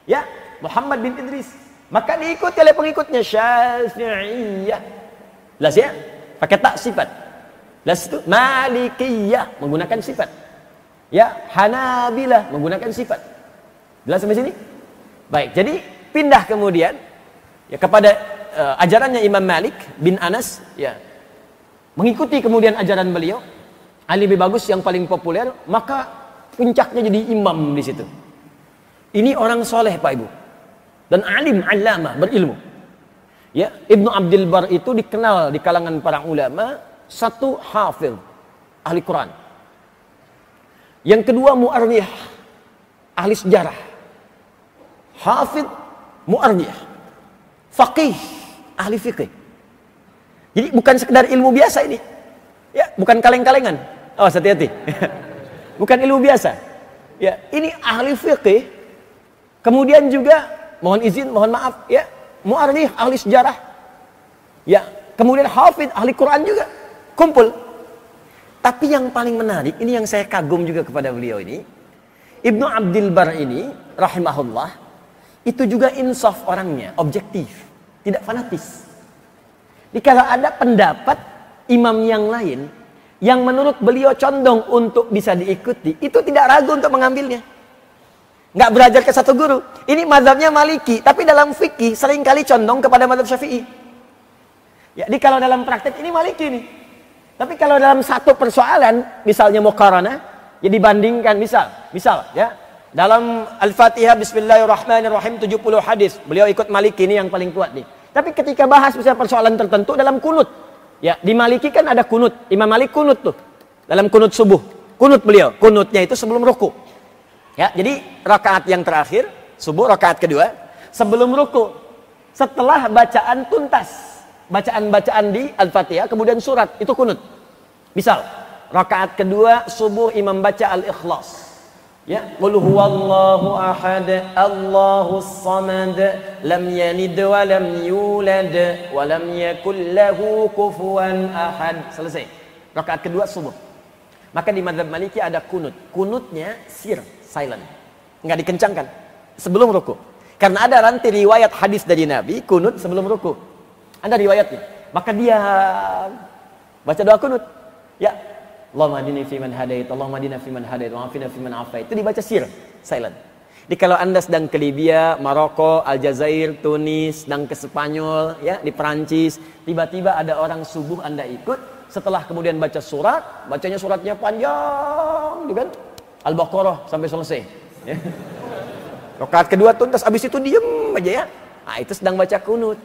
Ya. Muhammad bin Idris. Maka diikuti oleh pengikutnya Syafi'iyah. Jelas ya? Pakai tak sifat. Jelas itu Malikiyah menggunakan sifat. Ya, Hanabilah menggunakan sifat. Jelas sampai sini? Baik, jadi pindah kemudian ya kepada ajarannya Imam Malik bin Anas ya. Mengikuti kemudian ajaran beliau, Ali lebih bagus yang paling populer, maka puncaknya jadi imam di situ. Ini orang soleh Pak Ibu. Dan alim, allamah, berilmu. Ya, Ibnu Abdul Bar itu dikenal di kalangan para ulama, satu hafidh, ahli Quran. Yang kedua mu'arrikh, ahli sejarah. Hafidh, mu'arrikh. Faqih, ahli fiqih. Jadi bukan sekedar ilmu biasa ini. Ya, bukan kaleng-kalengan. Oh, hati-hati. Bukan ilmu biasa. Ya, ini ahli fiqih. Kemudian juga mohon izin, mohon maaf, ya, mu'arrikh, ahli sejarah. Ya, kemudian hafidh, ahli Quran juga. Kumpul. Tapi yang paling menarik, ini yang saya kagum juga kepada beliau ini. Ibnu Abdul Bar ini, rahimahullah, itu juga insaf orangnya, objektif. Tidak fanatis. Jadi kalau ada pendapat imam yang lain, yang menurut beliau condong untuk bisa diikuti, itu tidak ragu untuk mengambilnya. Nggak belajar ke satu guru. Ini mazhabnya Maliki, tapi dalam fikih seringkali condong kepada mazhab Syafi'i. Ya, jadi kalau dalam praktek ini Maliki nih. Tapi kalau dalam satu persoalan, misalnya muqaranah, ya dibandingkan misal ya, dalam Al-Fatihah Bismillahirrahmanirrahim 70 hadis, beliau ikut Maliki ini yang paling kuat nih. Tapi ketika bahas misalnya persoalan tertentu dalam kunut, ya di Maliki kan ada kunut, Imam Malik kunut tuh dalam kunut subuh, kunut beliau, kunutnya itu sebelum ruku. Ya, jadi rakaat yang terakhir, subuh rakaat kedua, sebelum ruku, setelah bacaan tuntas, bacaan-bacaan di Al-Fatihah, kemudian surat, itu kunut. Misal, rakaat kedua, subuh imam baca Al-Ikhlas. Ya, qul huwallahu ahad, Allahus samad, lam yalid wa lam yulad, wa lam yakul lahu kufuwan ahad. Selesai. Rakaat kedua, subuh. Maka di mazhab Maliki ada kunut. Kunutnya sir, silent, nggak dikencangkan sebelum ruku, karena ada nanti riwayat hadis dari Nabi kunut sebelum ruku, ada riwayatnya. Maka dia baca doa kunut, ya Allahumma hadini fiman hadait, Allahumma hadina fiman hadait, wa afina fiman afait, itu dibaca sir, silent. Jadi kalau anda sedang ke Libya, Maroko, Aljazair, Tunis, sedang ke Spanyol, ya di Perancis, tiba-tiba ada orang subuh anda ikut, setelah kemudian baca surat, bacanya suratnya panjang, kan? Al-Baqarah sampai selesai. Ya. Rakaat kedua tuntas, abis itu diem aja ya. Nah, itu sedang baca kunut.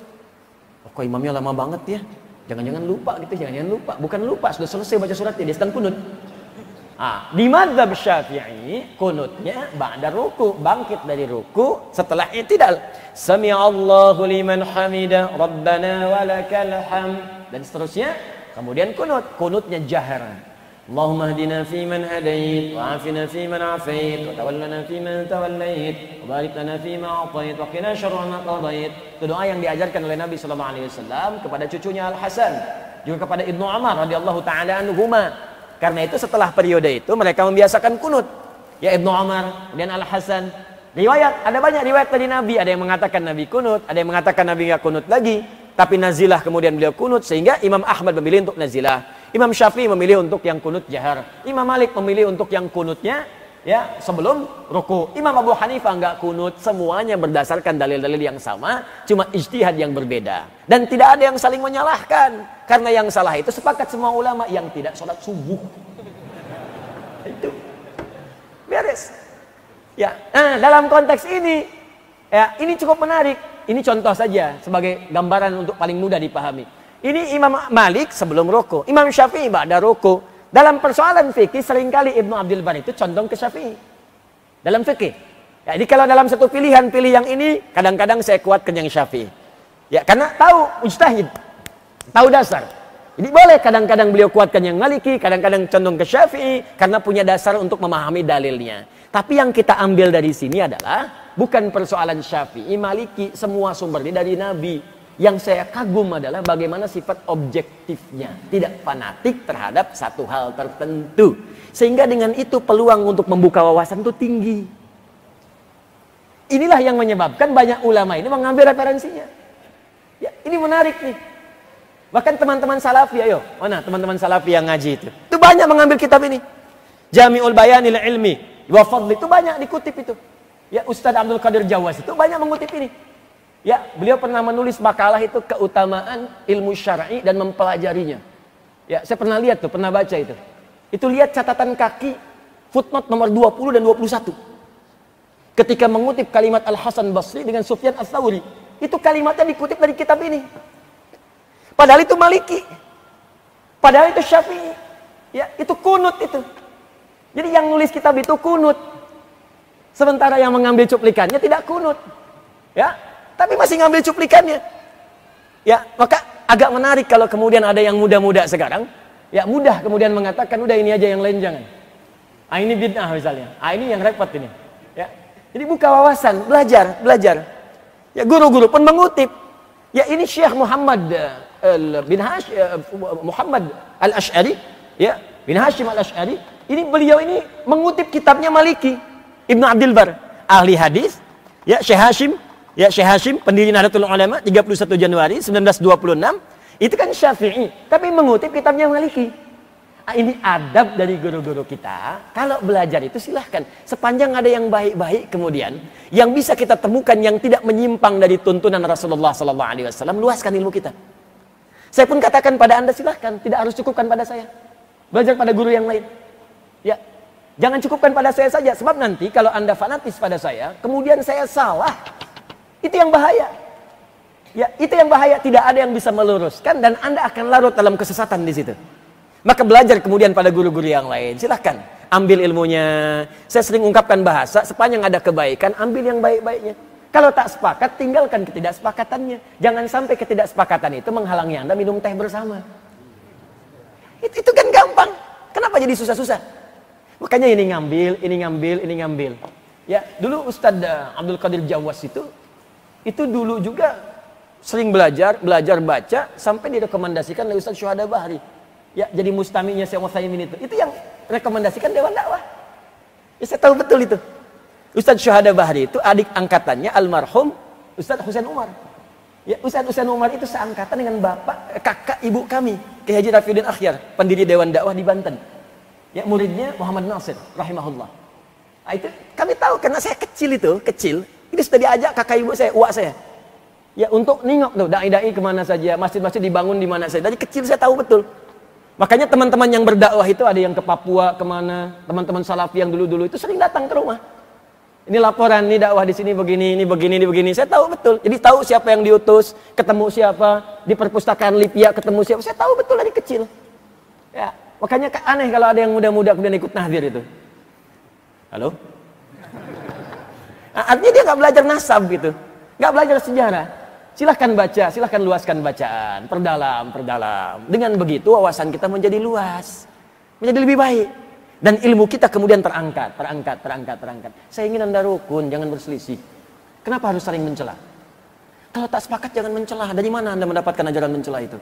Oh, kok imamnya lama banget ya? Jangan-jangan lupa gitu, jangan-jangan lupa. Bukan lupa, sudah selesai baca suratnya, dia sedang kunut. Ah, di mazhab Syafi'i kunutnya ba'da ruku, bangkit dari ruku setelah i'tidal. Sami'allahu liman hamidah, Rabbana walakal hamd, dan seterusnya. Kemudian kunutnya jahar. Allahumma hdina fiman hadait, wa afina fiman afait, wa tawallana fiman tawallait, wa barik lana fima atait, wa qina syarra ma qadait. Itu doa yang diajarkan oleh Nabi sallallahu alaihi wasallam kepada cucunya Al-Hasan, juga kepada Ibnu Umar radhiyallahu taala anhuma. Karena itu setelah periode itu mereka membiasakan kunut. Ya Ibnu Umar, kemudian Al-Hasan. Riwayat, ada banyak riwayat dari Nabi, ada yang mengatakan Nabi kunut, ada yang mengatakan Nabi enggak kunut lagi, tapi nazilah kemudian beliau kunut, sehingga Imam Ahmad memilih untuk nazilah. Imam Syafi'i memilih untuk yang kunut jahar. Imam Malik memilih untuk yang kunutnya ya sebelum ruku. Imam Abu Hanifah enggak kunut. Semuanya berdasarkan dalil-dalil yang sama, cuma ijtihad yang berbeda. Dan tidak ada yang saling menyalahkan. Karena yang salah itu sepakat semua ulama yang tidak sholat subuh. Itu beres. Ya, nah, dalam konteks ini ya, ini cukup menarik. Ini contoh saja sebagai gambaran untuk paling mudah dipahami. Ini Imam Malik sebelum ruku, Imam Syafi'i ba'da ruku. Dalam persoalan fikih seringkali Ibnu Abdul Bar itu condong ke Syafi'i. Dalam fikih. Ya, jadi kalau dalam satu pilihan pilih yang ini, kadang-kadang saya kuatkan yang Syafi'i. Ya, karena tahu mujtahid, tahu dasar. Jadi boleh kadang-kadang beliau kuatkan yang Maliki, kadang-kadang condong ke Syafi'i karena punya dasar untuk memahami dalilnya. Tapi yang kita ambil dari sini adalah bukan persoalan Syafi'i, Maliki, semua sumber ini dari Nabi. Yang saya kagum adalah bagaimana sifat objektifnya, tidak fanatik terhadap satu hal tertentu, sehingga dengan itu peluang untuk membuka wawasan itu tinggi. Inilah yang menyebabkan banyak ulama ini mengambil referensinya. Ya, ini menarik nih. Bahkan teman-teman salafi, ayo, mana teman-teman salafi yang ngaji itu banyak mengambil kitab ini. Jami'ul Bayanil Ilmi wa Fadli itu banyak dikutip itu. Ya, Ustadz Abdul Qadir Jawas itu banyak mengutip ini. Ya, beliau pernah menulis makalah itu keutamaan ilmu syar'i dan mempelajarinya. Ya, saya pernah lihat tuh, pernah baca itu. Itu lihat catatan kaki footnote nomor 20 dan 21. Ketika mengutip kalimat Al-Hasan Basri dengan Sufyan Ats-Tsauri, itu kalimatnya dikutip dari kitab ini. Padahal itu Maliki. Padahal itu Syafi'i. Ya, itu kunut itu. Jadi yang nulis kitab itu kunut. Sementara yang mengambil cuplikannya tidak kunut. Ya, tapi masih ngambil cuplikannya. Ya, maka agak menarik kalau kemudian ada yang muda-muda sekarang, ya mudah kemudian mengatakan udah ini aja, yang lain jangan. Ah, ini bid'ah misalnya. Ah, ini yang repot ini. Ya. Jadi buka wawasan, belajar. Ya, guru-guru pun mengutip. Ya, ini Syekh Muhammad bin Hashim Muhammad Al-Asy'ari, ya, bin Hashim Al-Asy'ari. Ini beliau ini mengutip kitabnya Maliki, Ibnu Abdul Bar, ahli hadis. Ya, Syekh Hashim, pendiri Nahdlatul Ulama, 31 Januari 1926. Itu kan Syafi'i, tapi mengutip kitabnya Maliki. Ini adab dari guru-guru kita. Kalau belajar itu silahkan. Sepanjang ada yang baik-baik kemudian, yang bisa kita temukan yang tidak menyimpang dari tuntunan Rasulullah SAW, luaskan ilmu kita. Saya pun katakan pada Anda silahkan, tidak harus cukupkan pada saya. Belajar pada guru yang lain. Ya, jangan cukupkan pada saya saja. Sebab nanti kalau Anda fanatis pada saya, kemudian saya salah. Itu yang bahaya. Ya, itu yang bahaya. Tidak ada yang bisa meluruskan dan Anda akan larut dalam kesesatan di situ. Maka belajar kemudian pada guru-guru yang lain. Silahkan ambil ilmunya. Saya sering ungkapkan bahasa, sepanjang ada kebaikan, ambil yang baik-baiknya. Kalau tak sepakat, tinggalkan ketidaksepakatannya. Jangan sampai ketidaksepakatan itu menghalangi Anda minum teh bersama. Itu kan gampang. Kenapa jadi susah-susah? Makanya ini ngambil. Ya, dulu Ustadz Abdul Qadir Jawas itu dulu juga sering belajar baca, sampai direkomendasikan oleh Ustadz Syuhada Bahri. Ya, jadi mustaminya Syekh Utsaimin itu yang rekomendasikan Dewan Dakwah. Ya, saya tahu betul itu. Ustadz Syuhada Bahri itu adik angkatannya almarhum Ustadz Husain Umar. Ya, Ustadz Husain Umar itu seangkatan dengan kakak ibu kami, Kiai Haji Rafiuddin Akhyar, pendiri Dewan Dakwah di Banten. Ya, muridnya Muhammad Nasir rahimahullah. Nah, itu kami tahu karena saya kecil. Itu sudah diajak kakak ibu saya, uak saya. Ya, untuk nengok tuh dai-dai kemana saja, masjid-masjid dibangun di mana saja. Dari kecil saya tahu betul. Makanya teman-teman yang berdakwah itu ada yang ke Papua, kemana, teman-teman salafi yang dulu-dulu itu sering datang ke rumah. Ini laporan, ini dakwah di sini begini, ini begini. Saya tahu betul. Jadi tahu siapa yang diutus, ketemu siapa, di perpustakaan Lipia ketemu siapa. Saya tahu betul dari kecil. Ya, makanya aneh kalau ada yang muda-muda kemudian ikut nahdir itu. Halo? Artinya dia nggak belajar nasab gitu, nggak belajar sejarah. Silahkan baca, silahkan luaskan bacaan, perdalam. Dengan begitu wawasan kita menjadi luas, menjadi lebih baik. Dan ilmu kita kemudian terangkat. Saya ingin Anda rukun, jangan berselisih. Kenapa harus saling mencela? Kalau tak sepakat jangan mencela. Dari mana Anda mendapatkan ajaran mencela itu?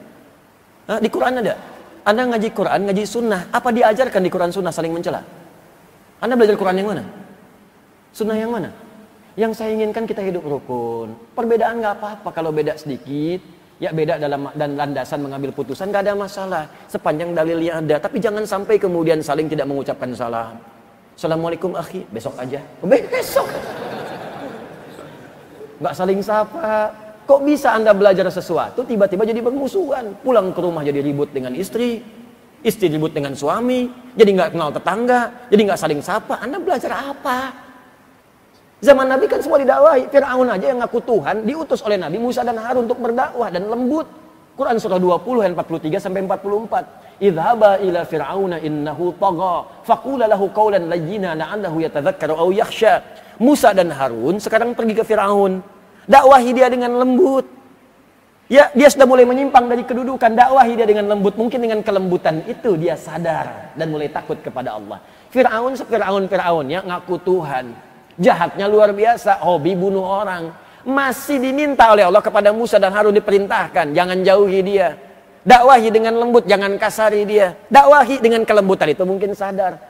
Di Quran ada. Anda ngaji Quran, ngaji sunnah. Apa diajarkan di Quran sunnah saling mencela? Anda belajar Quran yang mana? Sunnah yang mana? Yang saya inginkan kita hidup rukun. Perbedaan nggak apa-apa kalau beda sedikit. Ya, beda dan landasan mengambil putusan nggak ada masalah. Sepanjang dalilnya ada. Tapi jangan sampai kemudian saling tidak mengucapkan salam. Assalamualaikum akhi, besok aja. Besok. Nggak saling sapa. Kok bisa Anda belajar sesuatu tiba-tiba jadi bermusuhan? Pulang ke rumah jadi ribut dengan istri ribut dengan suami, jadi nggak kenal tetangga, jadi nggak saling sapa. Anda belajar apa? Zaman Nabi kan semua didakwahi. Fir'aun aja yang ngaku Tuhan diutus oleh Nabi Musa dan Harun untuk berdakwah dan lembut. Quran surah 20 ayat 43 sampai 44. Idhaba ila fir'auna innahu tagha faqula lahu qawlan layyina la'allahu yatadhakkaru aw yakhsha. Musa dan Harun sekarang pergi ke Fir'aun. Dakwahi dia dengan lembut. Ya, dia sudah mulai menyimpang dari kedudukan. Dakwahi dia dengan lembut. Mungkin dengan kelembutan itu dia sadar dan mulai takut kepada Allah. Fir'aun ya ngaku Tuhan. Jahatnya luar biasa, hobi bunuh orang. Masih diminta oleh Allah kepada Musa dan Harun diperintahkan, jangan jauhi dia. Dakwahi dengan lembut, jangan kasari dia. Dakwahi dengan kelembutan itu mungkin sadar.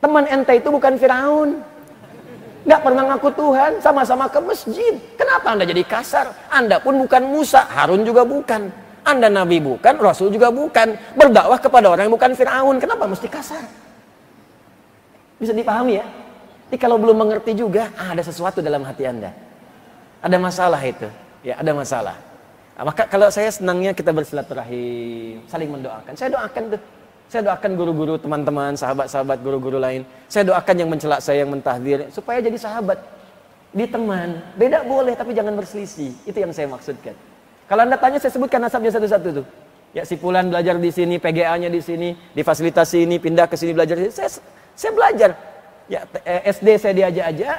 Teman ente itu bukan Firaun. Nggak pernah ngaku Tuhan, sama-sama ke masjid. Kenapa Anda jadi kasar? Anda pun bukan Musa, Harun juga bukan. Anda Nabi bukan, Rasul juga bukan. Berdakwah kepada orang yang bukan Firaun, kenapa mesti kasar? Bisa dipahami ya? Jadi kalau belum mengerti juga, ada sesuatu dalam hati Anda. Ada masalah itu. Ya, ada masalah. Maka kalau saya senangnya kita bersilaturahim, saling mendoakan. Saya doakan tuh. Saya doakan guru-guru, teman-teman, sahabat-sahabat, guru-guru lain. Saya doakan yang mencela saya, yang mentahdir, supaya jadi sahabat. Di teman. Beda boleh, tapi jangan berselisih. Itu yang saya maksudkan. Kalau Anda tanya, saya sebutkan nasabnya satu-satu tuh. Ya, si Fulan belajar di sini, PGA-nya di sini, difasilitasi ini, pindah ke sini belajar di sini. Saya belajar. Ya, SD saya diajak-ajak,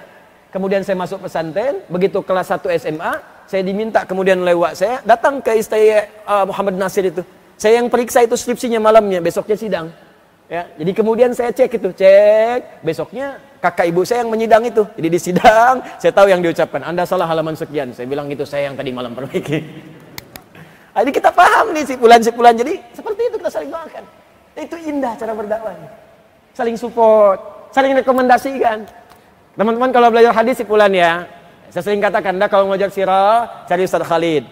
kemudian saya masuk pesantren, begitu kelas 1 SMA, saya diminta kemudian lewat saya datang ke istana Muhammad Nasir itu. Saya yang periksa itu skripsinya malamnya, besoknya sidang. Ya, jadi kemudian saya cek, besoknya kakak ibu saya yang menyidang itu. Jadi di sidang, saya tahu yang diucapkan, Anda salah halaman sekian. Saya bilang itu saya yang tadi malam perbaiki. Jadi kita paham nih si Fulan. Jadi seperti itu kita saling doakan. Itu indah cara berdakwahnya. Saling support. Saling rekomendasikan. Teman-teman kalau belajar hadis si Fulan ya. Saya sering katakan, Anda kalau belajar sirah, cari Ustaz Khalid.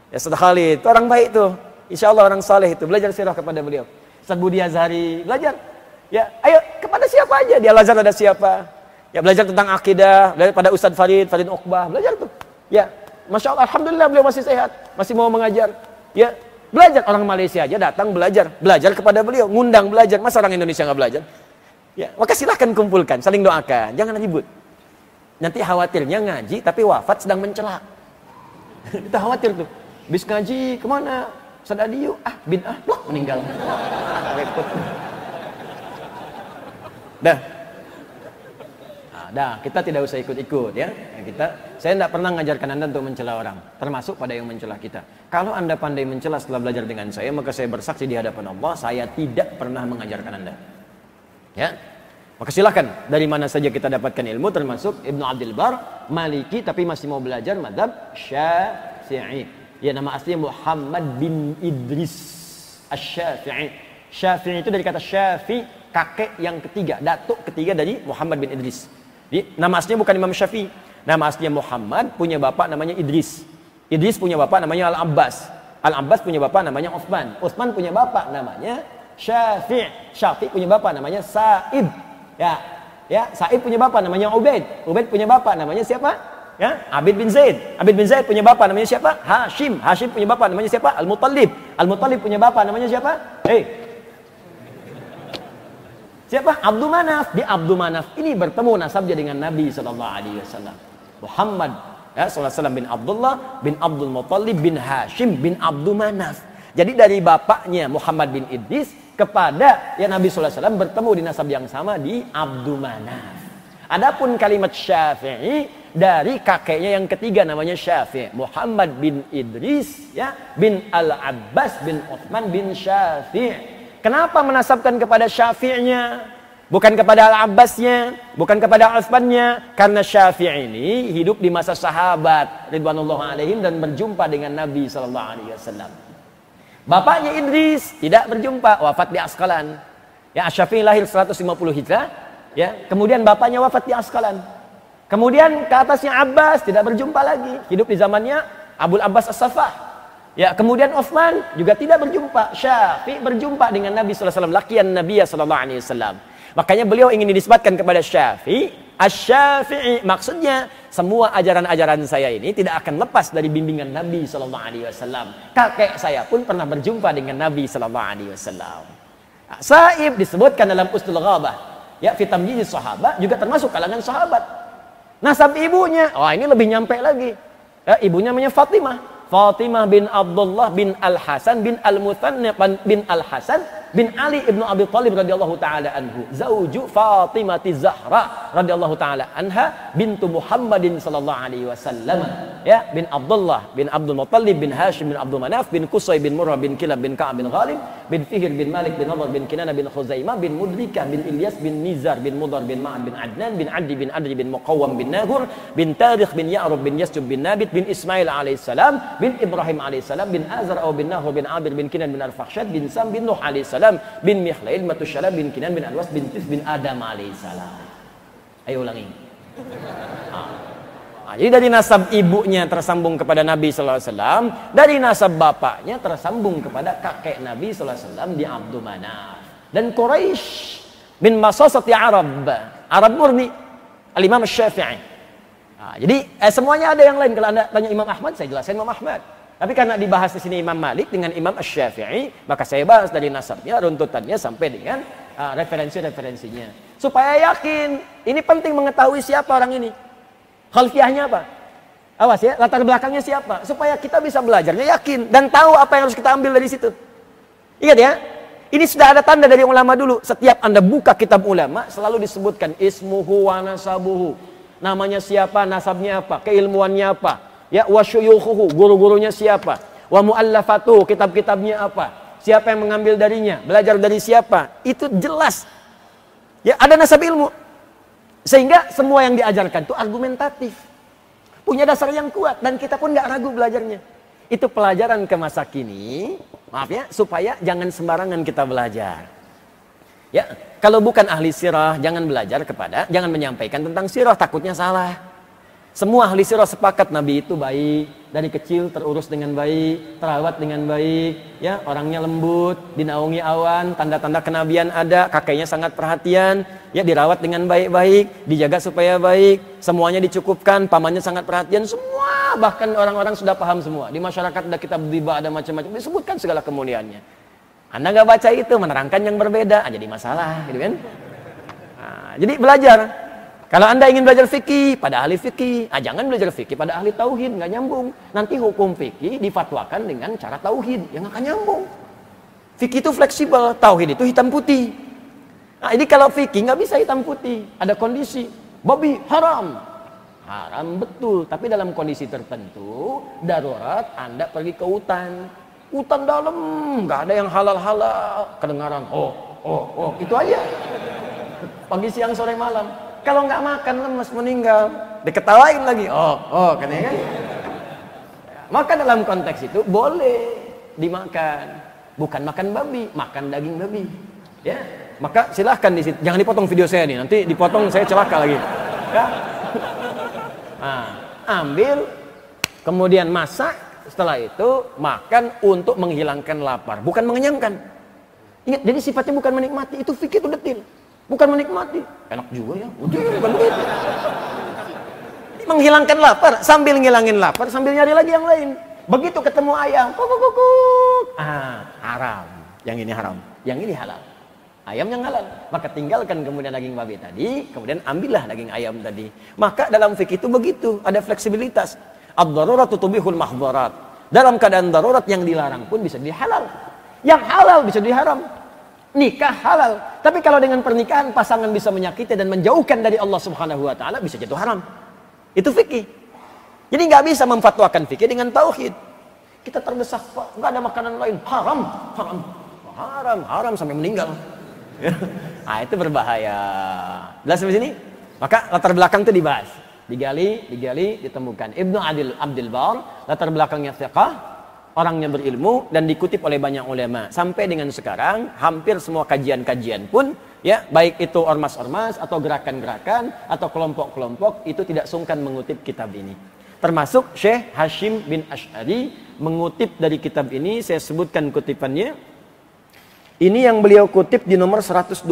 Ya, Ustaz Khalid, itu orang baik tuh. Insya Allah orang saleh itu. Belajar sirah kepada beliau. Ustaz Budi Azhari, belajar. Ya, ayo kepada siapa aja, di Al-Azhar ada siapa? Ya, belajar tentang akidah, belajar pada Ustaz Farid Uqbah, belajar tuh. Ya, Masya Allah, Alhamdulillah beliau masih sehat, masih mau mengajar. Ya, belajar. Orang Malaysia aja datang belajar kepada beliau, ngundang belajar. Masa orang Indonesia nggak belajar? Ya, maka silahkan kumpulkan, saling doakan, jangan ribut. Nanti khawatirnya ngaji tapi wafat sedang mencela. Kita khawatir tuh. Bis ngaji kemana? Ustaz Adiyu, loh meninggal. Repot. Dah, kita tidak usah ikut-ikut ya. Saya tidak pernah mengajarkan Anda untuk mencela orang, termasuk pada yang mencela kita. Kalau Anda pandai mencela setelah belajar dengan saya, maka saya bersaksi di hadapan Allah, saya tidak pernah mengajarkan Anda. Ya. Maka silakan dari mana saja kita dapatkan ilmu, termasuk Ibnu Abdul Bar, Maliki tapi masih mau belajar mazhab Syafi'i. Ya, nama aslinya Muhammad bin Idris Asy-Syafi'i. Syafi'i itu dari kata Syafi, kakek yang ketiga, datuk ketiga dari Muhammad bin Idris. Jadi, nama aslinya bukan Imam Syafi'i. Nama aslinya Muhammad, punya bapak namanya Idris. Idris punya bapak namanya Al-Abbas. Al-Abbas punya bapak namanya Utsman. Utsman punya bapak namanya Syafi'. Syafi' punya bapak namanya Sa'id. Ya, Sa'id punya bapak namanya Ubaid. Ubaid punya bapak namanya siapa? Ya, Abid bin Zaid. Abid bin Zaid punya bapak namanya siapa? Hashim. Hashim punya bapak namanya siapa? Al-Muttalib. Al-Muttalib punya bapak namanya siapa? Siapa? Abdul Manaf. Di Abdul Manaf ini bertemu nasabnya dengan Nabi SAW. Muhammad SAW bin Abdullah bin Abdul Muttalib bin Hashim bin Abdul Manaf. Jadi dari bapaknya Muhammad bin Idris kepada Nabi SAW bertemu di nasab yang sama di Abdul Manaf. Adapun kalimat Syafi'i dari kakeknya yang ketiga namanya Syafi'. Muhammad bin Idris bin Al-Abbas bin Utsman bin Syafi'. Kenapa menasabkan kepada Syafi'nya, bukan kepada Al-Abbasnya, bukan kepada Utsmannya? Karena Syafi' ini hidup di masa sahabat ridwanullah alaihim dan berjumpa dengan Nabi SAW. Bapaknya Idris tidak berjumpa, wafat di Asqalan. Ya, Syafi'i lahir 150 Hijrah. Ya, kemudian bapaknya wafat di Asqalan. Kemudian ke atasnya Abbas tidak berjumpa lagi, hidup di zamannya Abul Abbas As-Saffah. Ya, kemudian Utsman juga tidak berjumpa. Syafi' berjumpa dengan Nabi SAW, laqiyan Nabiya SAW. Makanya beliau ingin dinisbatkan kepada Syafi', Asy-Syafi'i. Maksudnya semua ajaran-ajaran saya ini tidak akan lepas dari bimbingan Nabi SAW. Kakek saya pun pernah berjumpa dengan Nabi SAW. Sa'ib disebutkan dalam Usdul Ghabah, ya, fi tamyiz sahabat, juga termasuk kalangan sahabat. Nasab ibunya, ini lebih nyampe lagi. Ya, ibunya namanya Fatimah bin Abdullah bin Al-Hasan bin Al-Muthanna bin Al-Hasan bin Ali ibnu Abi Thalib radhiyallahu taala anhu, zauju Fatimah Zahra radhiyallahu taala anha bintu Muhammadin sallallahu alaihi wasallam. Ya, bin Abdullah bin Abdul Muttalib bin Hashim bin Abdul Manaf bin Qusay bin Murrah bin Kilab bin Ka'ab bin Ghalib bin Fihr bin Malik bin Nadhr bin Kinanah bin Khuzaimah bin Mudrikah bin Ilyas bin Nizar bin Mudar bin Ma'ad bin Adnan bin Adi bin Adri bin Muqawwam bin Naghur bin Tarikh bin Ya'rub bin Yasjub bin Nabit bin Ismail alaihissalam bin Ibrahim alaihissalam bin Azar bin Nahur bin Abir bin Kinan bin Al-Fakhshad bin Sam bin Nuh alaihissalam bin Mihlail Matusyalam bin Kinan bin Alwas bin Tif bin Adam alaihissalam. Ayo ulangi. Jadi dari nasab ibunya tersambung kepada Nabi SAW, dari nasab bapaknya tersambung kepada kakek Nabi SAW di Abdul Manaf. Dan Quraisy bin Masasati Arab murni, Al-Imam Syafi'i. Jadi semuanya ada yang lain. Kalau Anda tanya Imam Ahmad, saya jelasin Imam Ahmad. Tapi karena dibahas di sini Imam Malik dengan Imam Asy-Syafi'i, maka saya bahas dari nasabnya, runtutannya sampai dengan referensi-referensinya. Supaya yakin, ini penting mengetahui siapa orang ini. Khalfiyahnya apa? Awas ya, latar belakangnya siapa? Supaya kita bisa belajarnya yakin dan tahu apa yang harus kita ambil dari situ. Ingat ya, ini sudah ada tanda dari ulama dulu. Setiap Anda buka kitab ulama, selalu disebutkan ismuhu wa nasabuhu. Namanya siapa, nasabnya apa, keilmuannya apa. Ya, wa syuyukhuhu, guru-gurunya siapa. Wa muallafatu, kitab-kitabnya apa. Siapa yang mengambil darinya, belajar dari siapa. Itu jelas. Ya, ada nasab ilmu. Sehingga semua yang diajarkan itu argumentatif. Punya dasar yang kuat. Dan kita pun nggak ragu belajarnya. Itu pelajaran ke masa kini. Maaf ya, supaya jangan sembarangan kita belajar. Ya, kalau bukan ahli sirah, jangan menyampaikan tentang sirah, takutnya salah. Semua ahli sirah sepakat Nabi itu baik, dari kecil terurus dengan baik, terawat dengan baik, ya, orangnya lembut, dinaungi awan, tanda-tanda kenabian ada, kakeknya sangat perhatian, ya, dirawat dengan baik-baik, dijaga supaya baik, semuanya dicukupkan, pamannya sangat perhatian, semua, bahkan orang-orang sudah paham semua. Di masyarakat ada kitab tiba, ada macam-macam, disebutkan segala kemuliaannya. Anda nggak baca itu, menerangkan yang berbeda, jadi masalah, gitu kan? Nah, jadi belajar. Kalau Anda ingin belajar fikih pada ahli fikih, jangan belajar fikih pada ahli tauhid, nggak nyambung. Nanti hukum fikih difatwakan dengan cara tauhid, yang akan nyambung. Fikih itu fleksibel, tauhid itu hitam putih. Nah, jadi kalau fikih nggak bisa hitam putih, ada kondisi babi haram, haram betul, tapi dalam kondisi tertentu, darurat Anda pergi ke hutan dalam, nggak ada yang halal-halal, kedengaran oh, itu aja. Pagi, siang, sore, malam. Kalau nggak makan lemes meninggal, diketawain lagi. Katanya kan. Maka dalam konteks itu boleh dimakan, bukan makan babi, makan daging babi. Ya, maka silahkan di situ. Jangan dipotong video saya nih, nanti dipotong saya celaka lagi. Ya. Nah, ambil, kemudian masak, setelah itu makan untuk menghilangkan lapar, bukan mengenyangkan. Ingat, jadi sifatnya bukan menikmati, itu fikih itu detil. Bukan menikmati, enak juga ya, bukan begitu. Menghilangkan lapar, sambil ngilangin lapar, sambil nyari lagi yang lain. Begitu ketemu ayam, kukuk, haram. Yang ini haram, yang ini halal. Ayam yang halal, maka tinggalkan kemudian daging babi tadi, kemudian ambillah daging ayam tadi. Maka dalam fikih itu begitu, ada fleksibilitas. Ad-daruratu tubihul mahdharat. Dalam keadaan darurat yang dilarang pun bisa dihalal. Yang halal bisa diharam. Nikah halal, tapi kalau dengan pernikahan pasangan bisa menyakiti dan menjauhkan dari Allah Subhanahu wa taala, bisa jatuh haram. Itu fikih. Jadi nggak bisa memfatwakan fikih dengan tauhid. Kita terdesak, Pak, nggak ada makanan lain, haram sampai meninggal. Nah, itu berbahaya. Jelas sampai sini? Maka latar belakang itu dibahas, digali, ditemukan. Ibnu Abdul Bar, latar belakangnya fiqh, orangnya berilmu dan dikutip oleh banyak ulama. Sampai dengan sekarang hampir semua kajian-kajian pun, ya, baik itu ormas-ormas atau gerakan-gerakan atau kelompok-kelompok, itu tidak sungkan mengutip kitab ini. Termasuk Syekh Hashim bin Asy'ari mengutip dari kitab ini. Saya sebutkan kutipannya. Ini yang beliau kutip di nomor 125.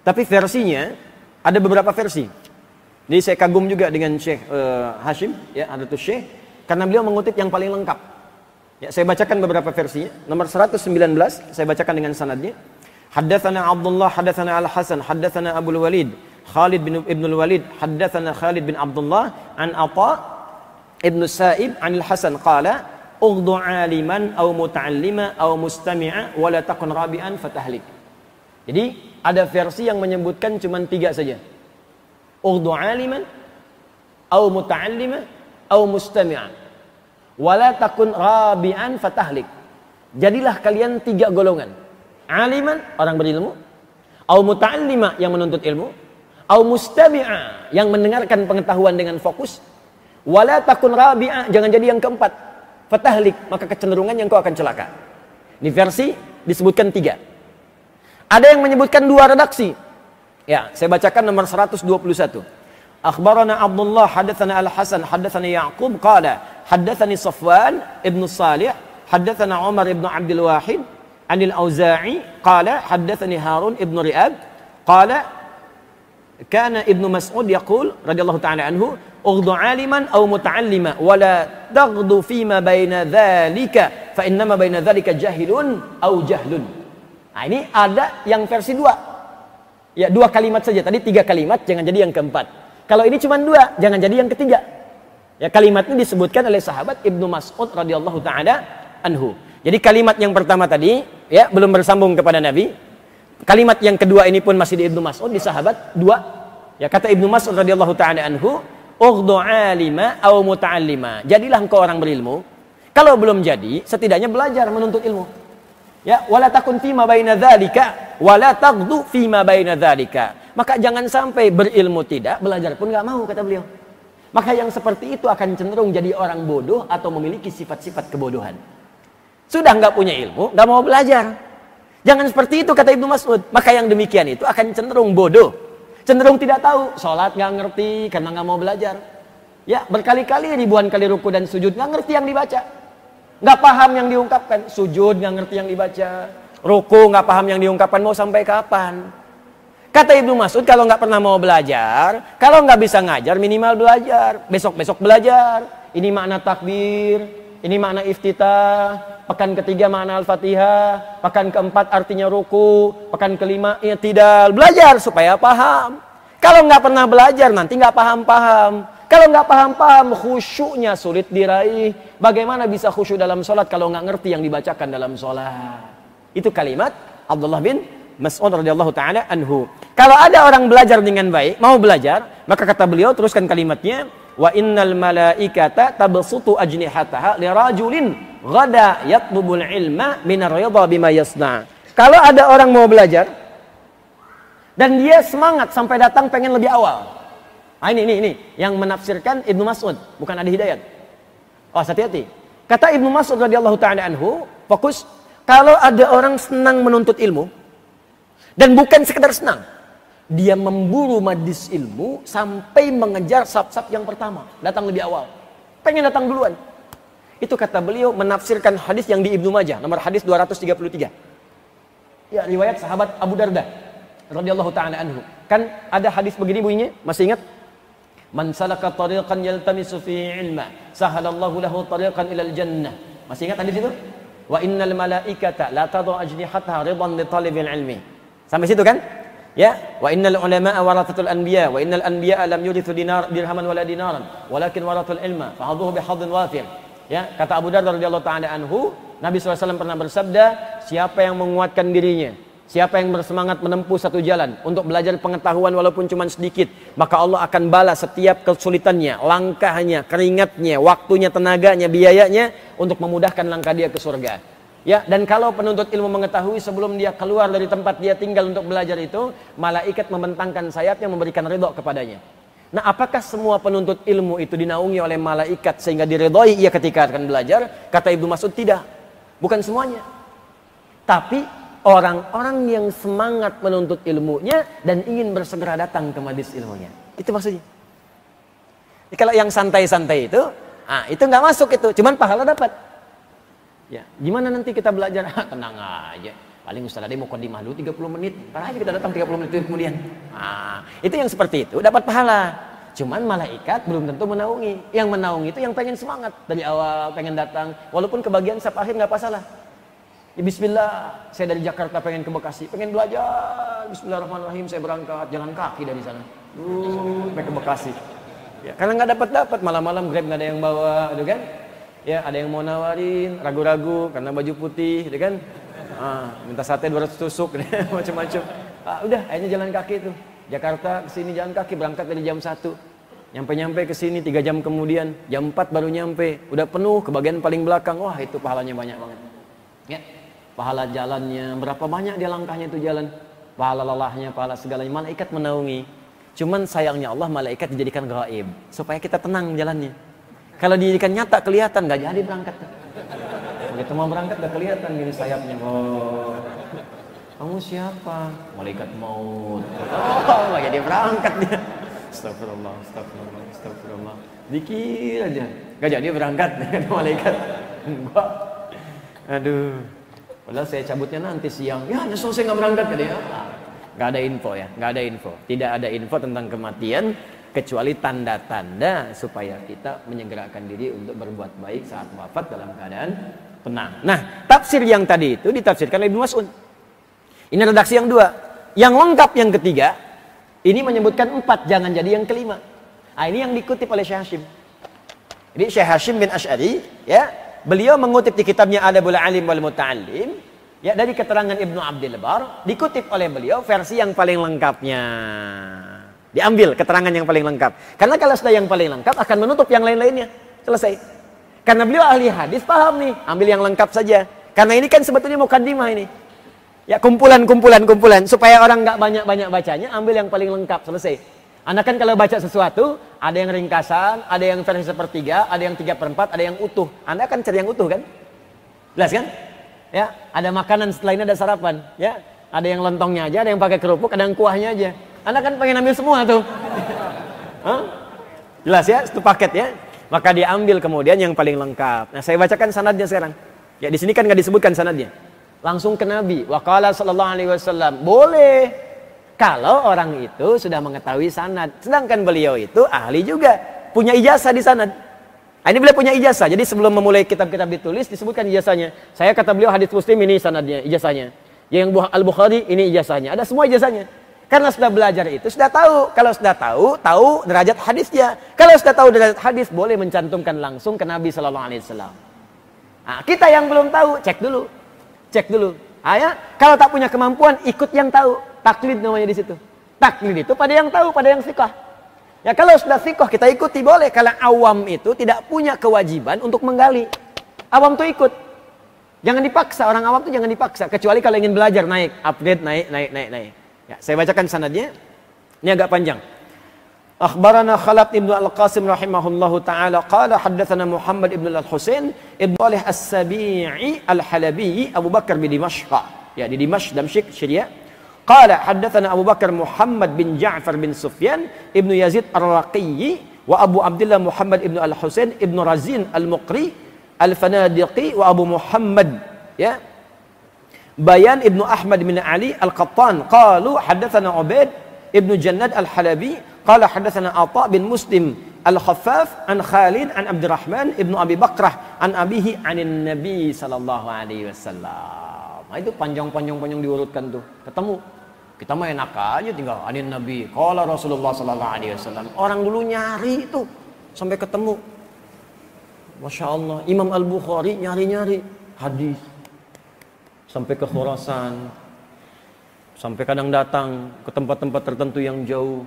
Tapi versinya ada beberapa versi. Jadi saya kagum juga dengan Syekh Hashim, ya, Hadratus Syekh, karena beliau mengutip yang paling lengkap. Ya, saya bacakan beberapa versinya. Nomor 119, saya bacakan dengan sanadnya. Haddatsana Abdullah, haddatsana Al-Hasan, haddatsana Abu Walid, Khalid bin Ibn Walid, haddatsana Khalid bin Abdullah, an Atha Ibn Sa'ib, an Al-Hasan qala, "Ughdu 'aliman aw muta'allima aw mustami'a wa la takun rabi'an fatahlik." Jadi, ada versi yang menyebutkan cuma 3 saja. Ughdu 'aliman aw muta'allima aw mustami'an wala takun rabi'an fatahlik. Jadilah kalian 3 golongan. Aliman, orang berilmu, au muta'allima, yang menuntut ilmu, au mustami'a, yang mendengarkan pengetahuan dengan fokus, wala takun rabi'a, jangan jadi yang keempat, fatahlik, maka kecenderungan yang kau akan celaka. Ini versi disebutkan 3. Ada yang menyebutkan 2 redaksi. Ya, saya bacakan nomor 121. Akhbarana Abdullah, hadatsana Al-Hasan, hadatsana Ya'qub, qala hadatsani Safwan ibn Salih, hadatsana Umar ibn Abdul Wahid, anil Auza'i, qala hadatsani Harun ibn Ri'ab, qala kana Ibnu Mas'ud yaqul radhiyallahu ta'ala anhu, ughdu 'aliman aw muta'allima wa la taghdu fima baina dzalika fa innama baina dzalika jahilun aw jahlun. Nah, ini ada yang versi 2. Ya, 2 kalimat saja. Tadi 3 kalimat, jangan jadi yang keempat. Kalau ini cuma 2, jangan jadi yang ketiga. Ya, kalimat ini disebutkan oleh sahabat Ibnu Mas'ud radhiyallahu taala anhu. Jadi kalimat yang pertama tadi, ya, belum bersambung kepada Nabi. Kalimat yang kedua ini pun masih di Ibnu Mas'ud, di sahabat 2. Ya, kata Ibnu Mas'ud radhiyallahu taala anhu, "Ughdu 'alima aw muta'allima." Jadilah engkau orang berilmu. Kalau belum jadi, setidaknya belajar menuntut ilmu. Ya, wala takun fima baina dzalika wala taghdu fima baina dzalika. Maka jangan sampai berilmu tidak, belajar pun enggak mau, kata beliau. Maka yang seperti itu akan cenderung jadi orang bodoh atau memiliki sifat-sifat kebodohan. Sudah enggak punya ilmu, enggak mau belajar. Jangan seperti itu, kata Ibnu Mas'ud. Maka yang demikian itu akan cenderung bodoh. Cenderung tidak tahu, sholat nggak ngerti karena nggak mau belajar. Ya, berkali-kali ribuan kali ruku dan sujud nggak ngerti yang dibaca. Nggak paham yang diungkapkan, sujud nggak ngerti yang dibaca. Ruku nggak paham yang diungkapkan, mau sampai kapan? Kata Ibnu Mas'ud, kalau nggak pernah mau belajar, kalau nggak bisa ngajar, minimal belajar. Besok-besok belajar. Ini makna takbir, ini makna iftitah, pekan ketiga makna Al-Fatihah, pekan keempat artinya ruku, pekan kelima i'tidal. Belajar supaya paham. Kalau nggak pernah belajar, nanti nggak paham-paham. Kalau nggak paham-paham, khusyuknya sulit diraih. Bagaimana bisa khusyuk dalam sholat kalau nggak ngerti yang dibacakan dalam sholat? Itu kalimat Abdullah bin Mas'ud radhiyallahu taala anhu. Kalau ada orang belajar dengan baik, mau belajar, maka kata beliau, teruskan kalimatnya, wa innal malaikata tabsutu ajnihataha lirajulin ghada yatlubul ilma minar ridha bima yasna. Kalau ada orang mau belajar dan dia semangat sampai datang pengen lebih awal. Ah, ini yang menafsirkan Ibnu Mas'ud, bukan Adi Hidayat. Oh, hati-hati. Kata Ibnu Mas'ud radhiyallahu taala anhu, fokus, kalau ada orang senang menuntut ilmu dan bukan sekedar senang, dia memburu majlis ilmu sampai mengejar saf-saf yang pertama, datang lebih awal, pengen datang duluan. Itu kata beliau menafsirkan hadis yang di Ibnu Majah, nomor hadis 233. Ya, riwayat sahabat Abu Darda radhiyallahu taala anhu. Kan ada hadis begini bunyinya, masih ingat? Man salaka tariqan yaltamisu fi ilma, sahalallahu lahu tariqan ilal jannah. Masih ingat hadis itu? Wa innal malaikata la tadau ajnihataha ridan li talibil ilmi. Sampai situ kan? Ya, wa innal ulama'a warathatul anbiya wa innal anbiya'a lam yurithu dirhaman wala dinaran walakin warathul ilma fahadhuhu bihadhin wafir. Ya, kata Abu Darda radhiyallahu taala anhu, Nabi SAW pernah bersabda, siapa yang menguatkan dirinya, siapa yang bersemangat menempuh satu jalan untuk belajar pengetahuan walaupun cuma sedikit, maka Allah akan balas setiap kesulitannya, langkahnya, keringatnya, waktunya, tenaganya, biayanya untuk memudahkan langkah dia ke surga. Ya, dan kalau penuntut ilmu mengetahui sebelum dia keluar dari tempat dia tinggal untuk belajar itu, malaikat membentangkan sayapnya memberikan ridho kepadanya. Nah, apakah semua penuntut ilmu itu dinaungi oleh malaikat sehingga diridhoi ia ketika akan belajar? Kata Ibnu Mas'ud, tidak. Bukan semuanya. Tapi orang-orang yang semangat menuntut ilmunya dan ingin bersegera datang ke majelis ilmunya. Itu maksudnya. Jadi kalau yang santai-santai itu, itu nggak masuk itu, cuman pahala dapat. Ya, gimana nanti kita belajar? Tenang aja. Paling Ustaz Ade mau qadimah dulu 30 menit. Ntar aja kita datang 30 menit kemudian. Itu yang seperti itu dapat pahala. Cuman malaikat belum tentu menaungi. Yang menaungi itu yang pengen semangat dari awal, pengen datang. Walaupun kebagian saf akhir nggak masalah. Ya, bismillah, saya dari Jakarta pengen ke Bekasi, pengen belajar. Bismillahirrahmanirrahim, saya berangkat jalan kaki dari sana. Sampai ke Bekasi. Ya, karena nggak dapat malam-malam Grab nggak ada yang bawa, gitu kan? Ya, ada yang mau nawarin, ragu-ragu karena baju putih, gitu kan? Minta sate 200 tusuk, macam-macam. Udah, akhirnya jalan kaki itu. Jakarta ke sini jalan kaki, berangkat dari jam 1. Nyampe ke sini 3 jam kemudian, jam 4 baru nyampe. Udah penuh ke bagian paling belakang. Wah, itu pahalanya banyak banget. Ya. Pahala jalannya, berapa banyak dia langkahnya itu jalan. Pahala lelahnya, pahala segalanya, malaikat menaungi. Cuman sayangnya Allah, malaikat dijadikan gaib supaya kita tenang jalannya. Kalau dijadikan nyata kelihatan, nggak jadi berangkat. Begitu mau berangkat udah kelihatan gini sayapnya. Oh, kamu siapa? Malaikat maut. Oh, nggak jadi berangkat dia. Astagfirullah. Dikir aja, nggak jadi berangkat dengan malaikat. Enggak. Aduh. Padahal saya cabutnya nanti siang. Ya, nyesel saya nggak berangkat ke dia. Nggak ada info ya, nggak ada info. Tidak ada info tentang kematian kecuali tanda-tanda supaya kita menyegerakan diri untuk berbuat baik saat wafat dalam keadaan tenang. Nah, tafsir yang tadi itu ditafsirkan oleh Ibnu Mas'ud. Ini redaksi yang 2. Yang lengkap yang ketiga, ini menyebutkan 4, jangan jadi yang kelima. Ini yang dikutip oleh Syekh Hashim. Jadi Syekh Hashim bin Asy'ari, ya, beliau mengutip di kitabnya Adabul Alim wal Muta'allim, ya, dari keterangan Ibnu Abdil Bar, dikutip oleh beliau versi yang paling lengkapnya. Diambil keterangan yang paling lengkap. Karena kalau sudah yang paling lengkap akan menutup yang lain-lainnya. Selesai. Karena beliau ahli hadis, paham nih, ambil yang lengkap saja. Karena ini kan sebetulnya mukaddimah ini. Ya, kumpulan supaya orang nggak banyak-banyak bacanya, ambil yang paling lengkap, selesai. Anda kan kalau baca sesuatu, ada yang ringkasan, ada yang versi 1/3, ada yang 3/4, ada yang utuh. Anda akan cari yang utuh kan? Jelas kan? Ya, ada makanan setelah ini ada sarapan, ya. Ada yang lontongnya aja, ada yang pakai kerupuk, ada yang kuahnya aja. Anda kan pengen ambil semua tuh. Hah? Jelas ya, itu paket ya. Maka diambil kemudian yang paling lengkap. Nah, saya bacakan sanadnya sekarang. Ya, di sini kan nggak disebutkan sanadnya. Langsung ke Nabi. Waqala sallallahu alaihi wasallam. Boleh kalau orang itu sudah mengetahui sanad. Sedangkan beliau itu ahli juga, punya ijazah di sanad. Nah, ini beliau punya ijazah. Jadi sebelum memulai kitab-kitab ditulis disebutkan ijazahnya. Saya kata beliau hadis Muslim ini sanadnya, ijazahnya. Yang Al-Bukhari ini ijazahnya. Ada semua ijazahnya. Karena sudah belajar itu sudah tahu. Kalau sudah tahu derajat hadisnya. Kalau sudah tahu derajat hadis boleh mencantumkan langsung ke Nabi sallallahu alaihi wasallam. Nah, kita yang belum tahu cek dulu. Cek dulu. Ya, kalau tak punya kemampuan ikut yang tahu. Taklid namanya di situ. Taklid itu pada yang tahu, pada yang fiqh. Ya kalau sudah fiqh kita ikuti boleh. Kalau awam itu tidak punya kewajiban untuk menggali. Awam tuh ikut. Jangan dipaksa, orang awam tuh jangan dipaksa. Kecuali kalau ingin belajar naik, upgrade naik. Ya, saya bacakan sanadnya. Ini agak panjang. Akhbarana Khalaf ibn Al-Qasim rahimahullahu ta'ala qala haddatsana Muhammad ibn Al-Husain ibn Salih As-Sabi'i Al-Halabi Abu Bakar bin Dimashq. Ya, di Damsyik, Syria. Qala haddatsana Abu Bakar Muhammad bin Ja'far bin Sufyan ibn Yazid Ar-Raqi wa Abu Abdullah Muhammad ibn Al-Husain ibn Razin Al-Muqri Al-Fanadiqi wa Abu Muhammad, ya, Bayan ibnu Ahmad bin Ali Al-Qattan qalu haddatsana Ubaid ibnu Jannad Al-Halabi qala haddatsana Atha bin Muslim Al-Khaffaf an Khalid an Abdurrahman ibnu Abi Bakrah an abihi anin Nabi sallallahu alaihi wasallam. Nah, itu panjang diurutkan tuh. Ketemu. Kita mah enak aja tinggal anin Nabi qala Rasulullah sallallahu alaihi wasallam. Orang dulu nyari itu sampai ketemu. Masya Allah, Imam Al-Bukhari nyari hadis sampai ke Khurasan, sampai kadang datang ke tempat-tempat tertentu yang jauh,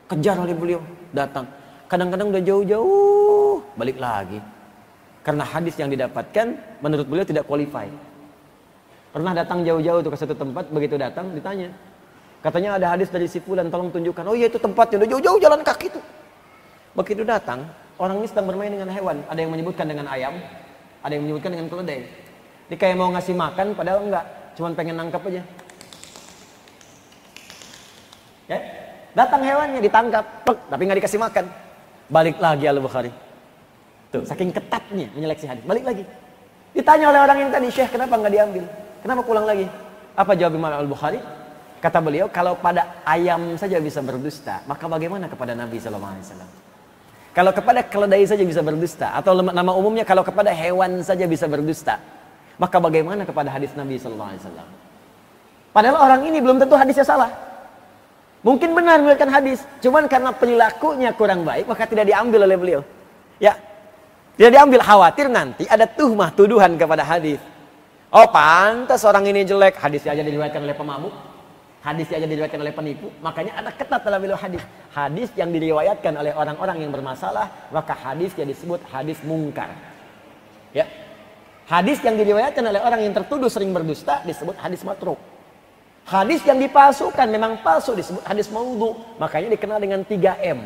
kejar oleh beliau, datang. Kadang-kadang udah jauh-jauh, balik lagi. Karena hadis yang didapatkan menurut beliau tidak qualified. Pernah datang jauh-jauh tuh ke satu tempat, begitu datang ditanya. Katanya ada hadis dari si fulan, tolong tunjukkan. Oh iya itu tempatnya, udah jauh-jauh jalan kaki tuh. Begitu datang, orang ini sedang bermain dengan hewan. Ada yang menyebutkan dengan ayam, ada yang menyebutkan dengan keledai. Dia kayak mau ngasih makan, padahal enggak. Cuman pengen nangkap aja. Ya? Datang hewannya, ditangkap. Tapi nggak dikasih makan. Balik lagi Al-Bukhari. Tuh, saking ketatnya menyeleksi hadis. Balik lagi. Ditanya oleh orang yang tadi, Syekh, kenapa nggak diambil? Kenapa pulang lagi? Apa jawab Imam Al-Bukhari? Kata beliau, kalau pada ayam saja bisa berdusta, maka bagaimana kepada Nabi SAW? Kalau kepada keledai saja bisa berdusta, atau nama umumnya kalau kepada hewan saja bisa berdusta, maka bagaimana kepada hadis Nabi SAW? Padahal orang ini belum tentu hadisnya salah. Mungkin benar meriwayatkan hadis, cuman karena perilakunya kurang baik, maka tidak diambil oleh beliau. Ya, tidak diambil, khawatir nanti ada tuhmah, tuduhan kepada hadis. Oh, pantas orang ini jelek, hadisnya aja diriwayatkan oleh pemabuk, hadisnya aja diriwayatkan oleh penipu. Makanya ada ketat dalam beliau hadis. Hadis yang diriwayatkan oleh orang-orang yang bermasalah, maka hadisnya disebut hadis mungkar. Ya. Hadis yang diriwayatkan oleh orang yang tertuduh sering berdusta disebut hadis matruk. Hadis yang dipalsukan memang palsu disebut hadis maudhu. Makanya dikenal dengan 3M.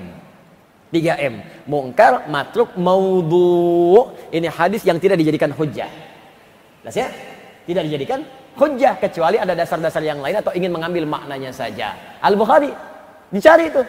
3M. Mungkar, matruk, maudhu. Ini hadis yang tidak dijadikan hujjah. Jelas ya? Tidak dijadikan hujjah kecuali ada dasar-dasar yang lain atau ingin mengambil maknanya saja. Al-Bukhari dicari itu.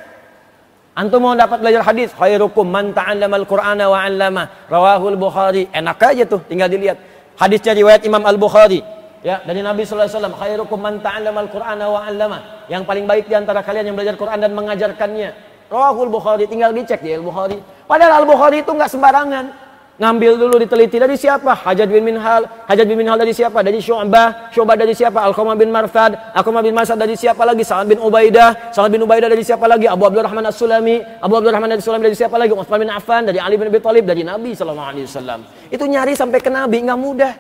Antum mau dapat belajar hadis, khairukum man ta'allamal Qur'ana wa 'allamah. Rawahul Bukhari. Enak aja tuh, tinggal dilihat. Hadisnya riwayat Imam Al-Bukhari. Ya, dari Nabi sallallahu alaihi wasallam, khairukum man ta'allamal Qur'ana wa 'allamah. Yang paling baik di antara kalian yang belajar Quran dan mengajarkannya. Rawahul Bukhari, tinggal dicek di Al-Bukhari. Padahal Al-Bukhari itu enggak sembarangan. Ngambil dulu, diteliti dari siapa? Hajjaj bin Minhal. Hajjaj bin Minhal dari siapa? Dari Syu'bah. Syu'bah dari siapa? Alqamah bin Marthad. Alqamah bin Marthad dari siapa lagi? Sa'ad bin Ubaidah. Sa'ad bin Ubaidah dari siapa lagi? Abu Abdurrahman As-Sulami. Abu Abdurrahman As-Sulami dari siapa lagi? Utsman bin Affan. Dari Ali bin Abi Thalib. Dari Nabi SAW. Itu nyari sampai ke Nabi, nggak mudah.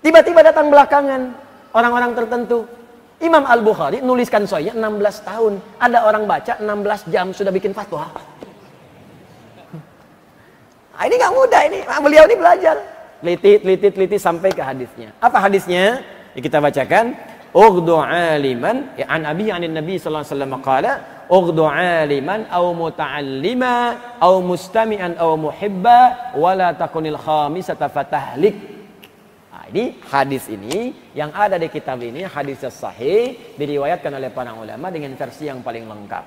Tiba-tiba datang belakangan orang-orang tertentu. Imam Al-Bukhari nuliskan Sahihnya 16 tahun. Ada orang baca 16 jam sudah bikin fatwa. Ini nggak mudah ini. Beliau ini belajar. Teliti sampai ke hadisnya. Apa hadisnya? Ya, kita bacakan. Ughdu aliman. Ya, an abi anin Nabi sallallahu alaihi wasallam qala, ughdu aliman aw muta'allima aw mustami'an aw muhibba wa la takunil khamisata fatahlik. Nah, ini hadis ini yang ada di kitab ini, hadis sahih, diriwayatkan oleh para ulama dengan versi yang paling lengkap.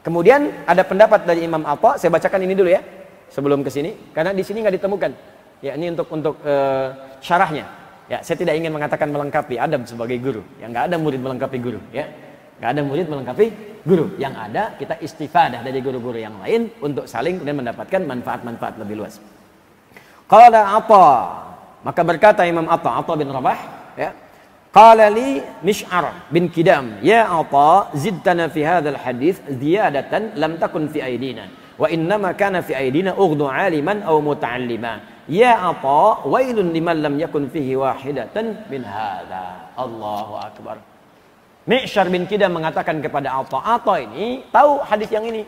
Kemudian ada pendapat dari Imam Atha, saya bacakan ini dulu ya, sebelum ke sini, karena di sini nggak ditemukan. Ya, ini untuk syarahnya. Ya, saya tidak ingin mengatakan melengkapi adab sebagai guru. Yang nggak ada murid melengkapi guru, ya. Nggak ada murid melengkapi guru. Yang ada kita istifadah dari guru-guru yang lain untuk saling kemudian mendapatkan manfaat-manfaat lebih luas. Qala Atha, maka berkata Imam Atha bin Rabah, ya, qala li Mish'ar bin Kidam, ya Atha, zidtana fi hadzal hadits ziyadatan lam takun fi aidina, wa innama kana fi aidina ughdu 'aliman aw muta'allima. Ya Atha, wailun liman lam yakun fihi wahidatan min hadza. Allahu akbar. Mish'ar bin Kidam mengatakan kepada Atha, Atha ini tahu hadis yang ini,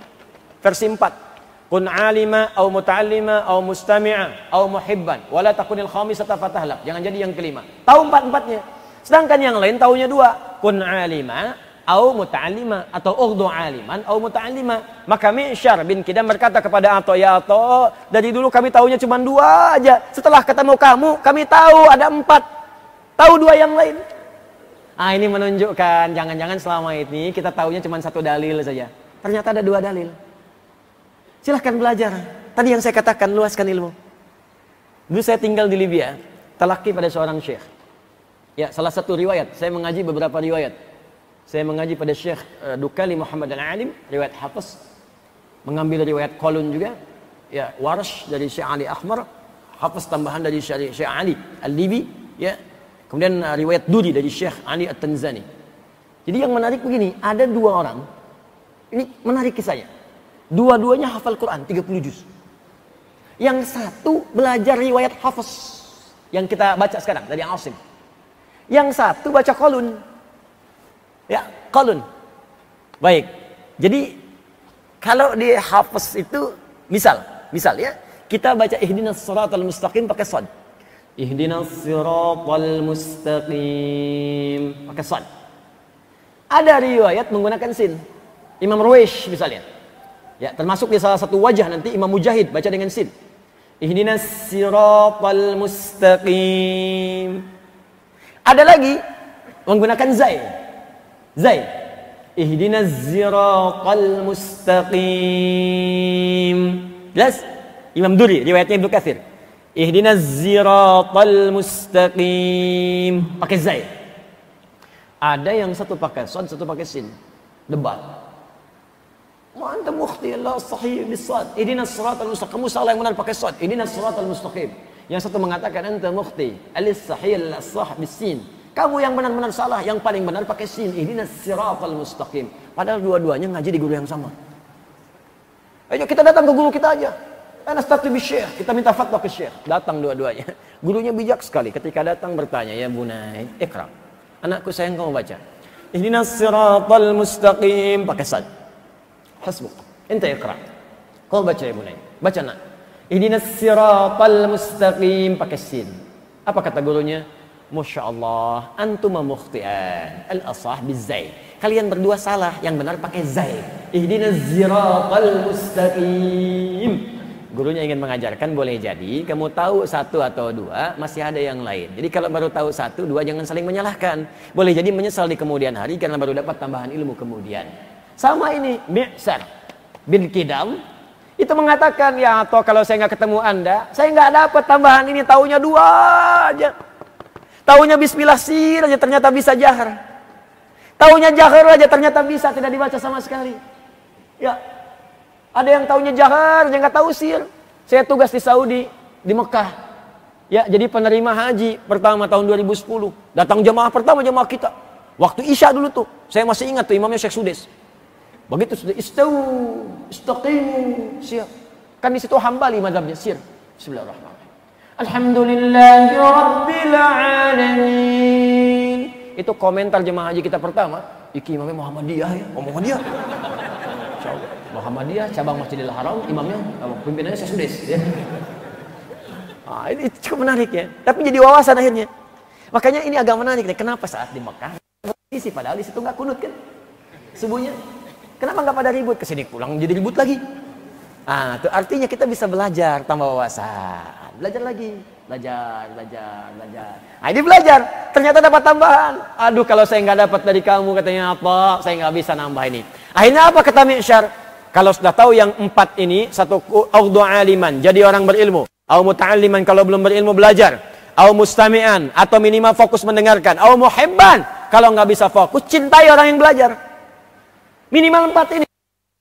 versi 4. Kun alima au muta'allima au mustami'a au muhibban wala takunil khamisata fatahlak. Jangan jadi yang kelima. Tahu empat-empatnya. Sedangkan yang lain taunya dua. Kun alima au muta'allima atau ughdu aliman au muta'allima. Maka Mish'ar bin Kidam berkata kepada Atha, ya Atha, dari dulu kami taunya cuma dua aja. Setelah ketemu kamu, kami tahu ada 4. Tahu 2 yang lain. Ah, ini menunjukkan jangan-jangan selama ini kita taunya cuma 1 dalil saja. Ternyata ada 2 dalil. Silahkan belajar. Tadi yang saya katakan, luaskan ilmu. Dulu saya tinggal di Libya, talaki pada seorang syekh. Ya, salah satu riwayat, saya mengaji beberapa riwayat. Saya mengaji pada Syekh Dukali Muhammad Al-Alim, riwayat Hafiz. Mengambil riwayat Qalun juga. Ya, Warsh dari Syekh Ali Ahmar, Hafiz tambahan dari Syekh Ali Al-Libi, ya. Kemudian riwayat Duri dari Syekh Ali At-Tanzani. Jadi yang menarik begini, ada 2 orang. Ini menarik kisahnya. Dua-duanya hafal Quran 30 juz. Yang satu belajar riwayat Hafiz yang kita baca sekarang dari Asim. Yang satu baca Qalun. Ya, Qalun. Baik. Jadi kalau di Hafiz itu misal ya, kita baca ihdinas siratal mustaqim pakai shad. Ihdinas siratal mustaqim pakai shad. Ada riwayat menggunakan sin. Imam Ruwaish misalnya. Ya, termasuk di salah satu wajah nanti Imam Mujahid baca dengan sin. Ihdinas siratal mustaqim. Ada lagi menggunakan zai. Zai. Ihdinas siratal mustaqim. Jelas? Imam Duri riwayatnya Ibnu Katsir. Ihdinas siratal mustaqim. Pakai zai. Ada yang satu pakai shad, satu pakai sin. Debat. Ma anta mukhti la sahih bis-shad. Ihdinas siratal mustaqim. Kamu salah yang benar pakai shad. Ihdinas siratal mustaqim. Yang satu mengatakan anta mukhti al-sahih la-sah bis-sin. Kamu yang benar-benar salah, yang paling benar pakai sin. Ihdinas siratal mustaqim. Padahal dua-duanya ngaji di guru yang sama. Ayo kita datang ke guru kita aja. Anastati bisyekh, kita minta fatwa ke syekh. Datang dua-duanya. Gurunya bijak sekali. Ketika datang bertanya, ya bunai, ikra. Anakku sayang kamu baca. Ihdinas siratal mustaqim pakai shad. Hasbuk. Enta iqra. Kau baca ya bunai. Baca nak. Ihdinas siratal mustaqim pakai sin. Apa kata gurunya? Masya Allah, antum mukhti'an. Al-asah bizai. Kalian berdua salah, yang benar pakai zai. Ihdinas siratal mustaqim. Gurunya ingin mengajarkan boleh jadi kamu tahu 1 atau 2, masih ada yang lain. Jadi kalau baru tahu 1, 2 jangan saling menyalahkan. Boleh jadi menyesal di kemudian hari karena baru dapat tambahan ilmu kemudian. Sama ini, Mish'ar bin Kidam itu mengatakan, ya atau kalau saya nggak ketemu Anda, saya nggak dapat tambahan ini, taunya 2 aja. Taunya bismillah sir aja ternyata bisa jahar. Taunya jahar aja ternyata bisa tidak dibaca sama sekali. Ya, ada yang taunya jahar, yang nggak tahu sir. Saya tugas di Saudi, di Mekah. Ya, jadi penerima haji pertama tahun 2010. Datang jemaah pertama jemaah kita. Waktu Isya dulu tuh, saya masih ingat tuh imamnya Syekh Sudes. Begitu sudah istawu, istaqimu, siap. Kan di situ Hambali mazhabnya sir. Bismillahirrahmanirrahim. Alhamdulillahi rabbil alamin. Itu komentar jemaah haji kita pertama. Iki imamnya Muhammadiyah ya. Oh Muhammadiyah. Insyaallah. Muhammadiyah cabang Masjidil Haram, imamnya pimpinannya Syekh Sudes ya. Ah, ini cukup menarik ya. Tapi jadi wawasan akhirnya. Makanya ini agak menarik nih. Kenapa saat di Mekah isi padahal di situ nggak kunut kan? Subuhnya. Kenapa nggak pada ribut? Kesini pulang jadi ribut lagi. Ah, itu artinya kita bisa belajar tambah wawasan. Belajar lagi. belajar. Nah, ini belajar, ternyata dapat tambahan. Aduh, kalau saya nggak dapat dari kamu, katanya apa? Saya nggak bisa nambah ini. Akhirnya apa kata Mi'syar? Kalau sudah tahu yang 4 ini, satu audhu aliman, jadi orang berilmu. Au muta'alliman, kalau belum berilmu belajar. Au mustami'an, atau minimal fokus mendengarkan. Au muhibban, kalau nggak bisa fokus, cintai orang yang belajar. Minimal 4 ini.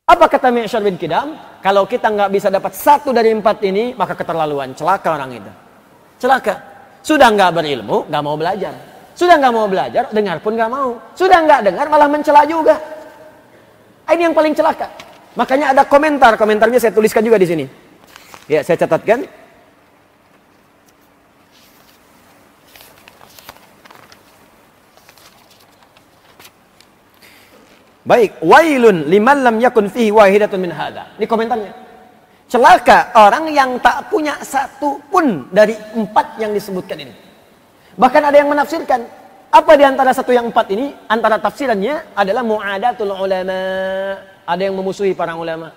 Apa kata Mi'syar bin Kidam? Kalau kita nggak bisa dapat 1 dari 4 ini, maka keterlaluan, celaka orang itu. Celaka. Sudah nggak berilmu, nggak mau belajar. Sudah nggak mau belajar, dengar pun nggak mau. Sudah nggak dengar, malah mencela juga. Ini yang paling celaka. Makanya ada komentarnya saya tuliskan juga di sini. Ya, saya catatkan. Baik, wailun liman lam yakun fihi wahidatun min hadza. Ini komentarnya. Celaka orang yang tak punya 1 pun dari 4 yang disebutkan ini. Bahkan ada yang menafsirkan, apa di antara 1 yang 4 ini? Antara tafsirannya adalah mu'adatul ulama. Ada yang memusuhi para ulama.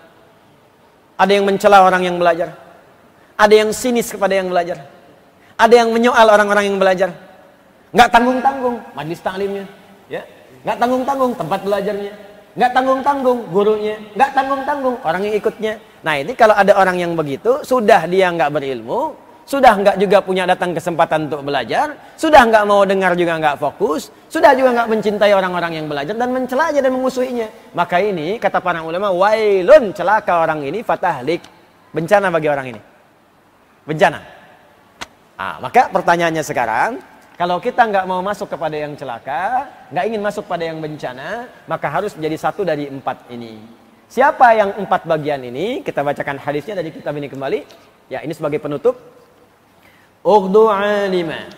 Ada yang mencela orang yang belajar. Ada yang sinis kepada yang belajar. Ada yang menyoal orang-orang yang belajar. Nggak tanggung-tanggung majlis taklimnya, ya. Nggak tanggung-tanggung tempat belajarnya. Nggak tanggung-tanggung gurunya. Nggak tanggung-tanggung orang yang ikutnya. Nah, ini kalau ada orang yang begitu, sudah dia nggak berilmu, sudah nggak juga punya datang kesempatan untuk belajar, sudah nggak mau dengar juga nggak fokus, sudah juga nggak mencintai orang-orang yang belajar dan mencelanya dan memusuhinya. Maka ini kata para ulama, wailun, celaka orang ini, fatahlik, bencana bagi orang ini. Bencana. Nah, maka pertanyaannya sekarang, kalau kita nggak mau masuk kepada yang celaka, nggak ingin masuk pada yang bencana, maka harus menjadi 1 dari 4 ini. Siapa yang 4 bagian ini? Kita bacakan hadisnya dari kitab ini kembali. Ya, ini sebagai penutup. Ughdu alima.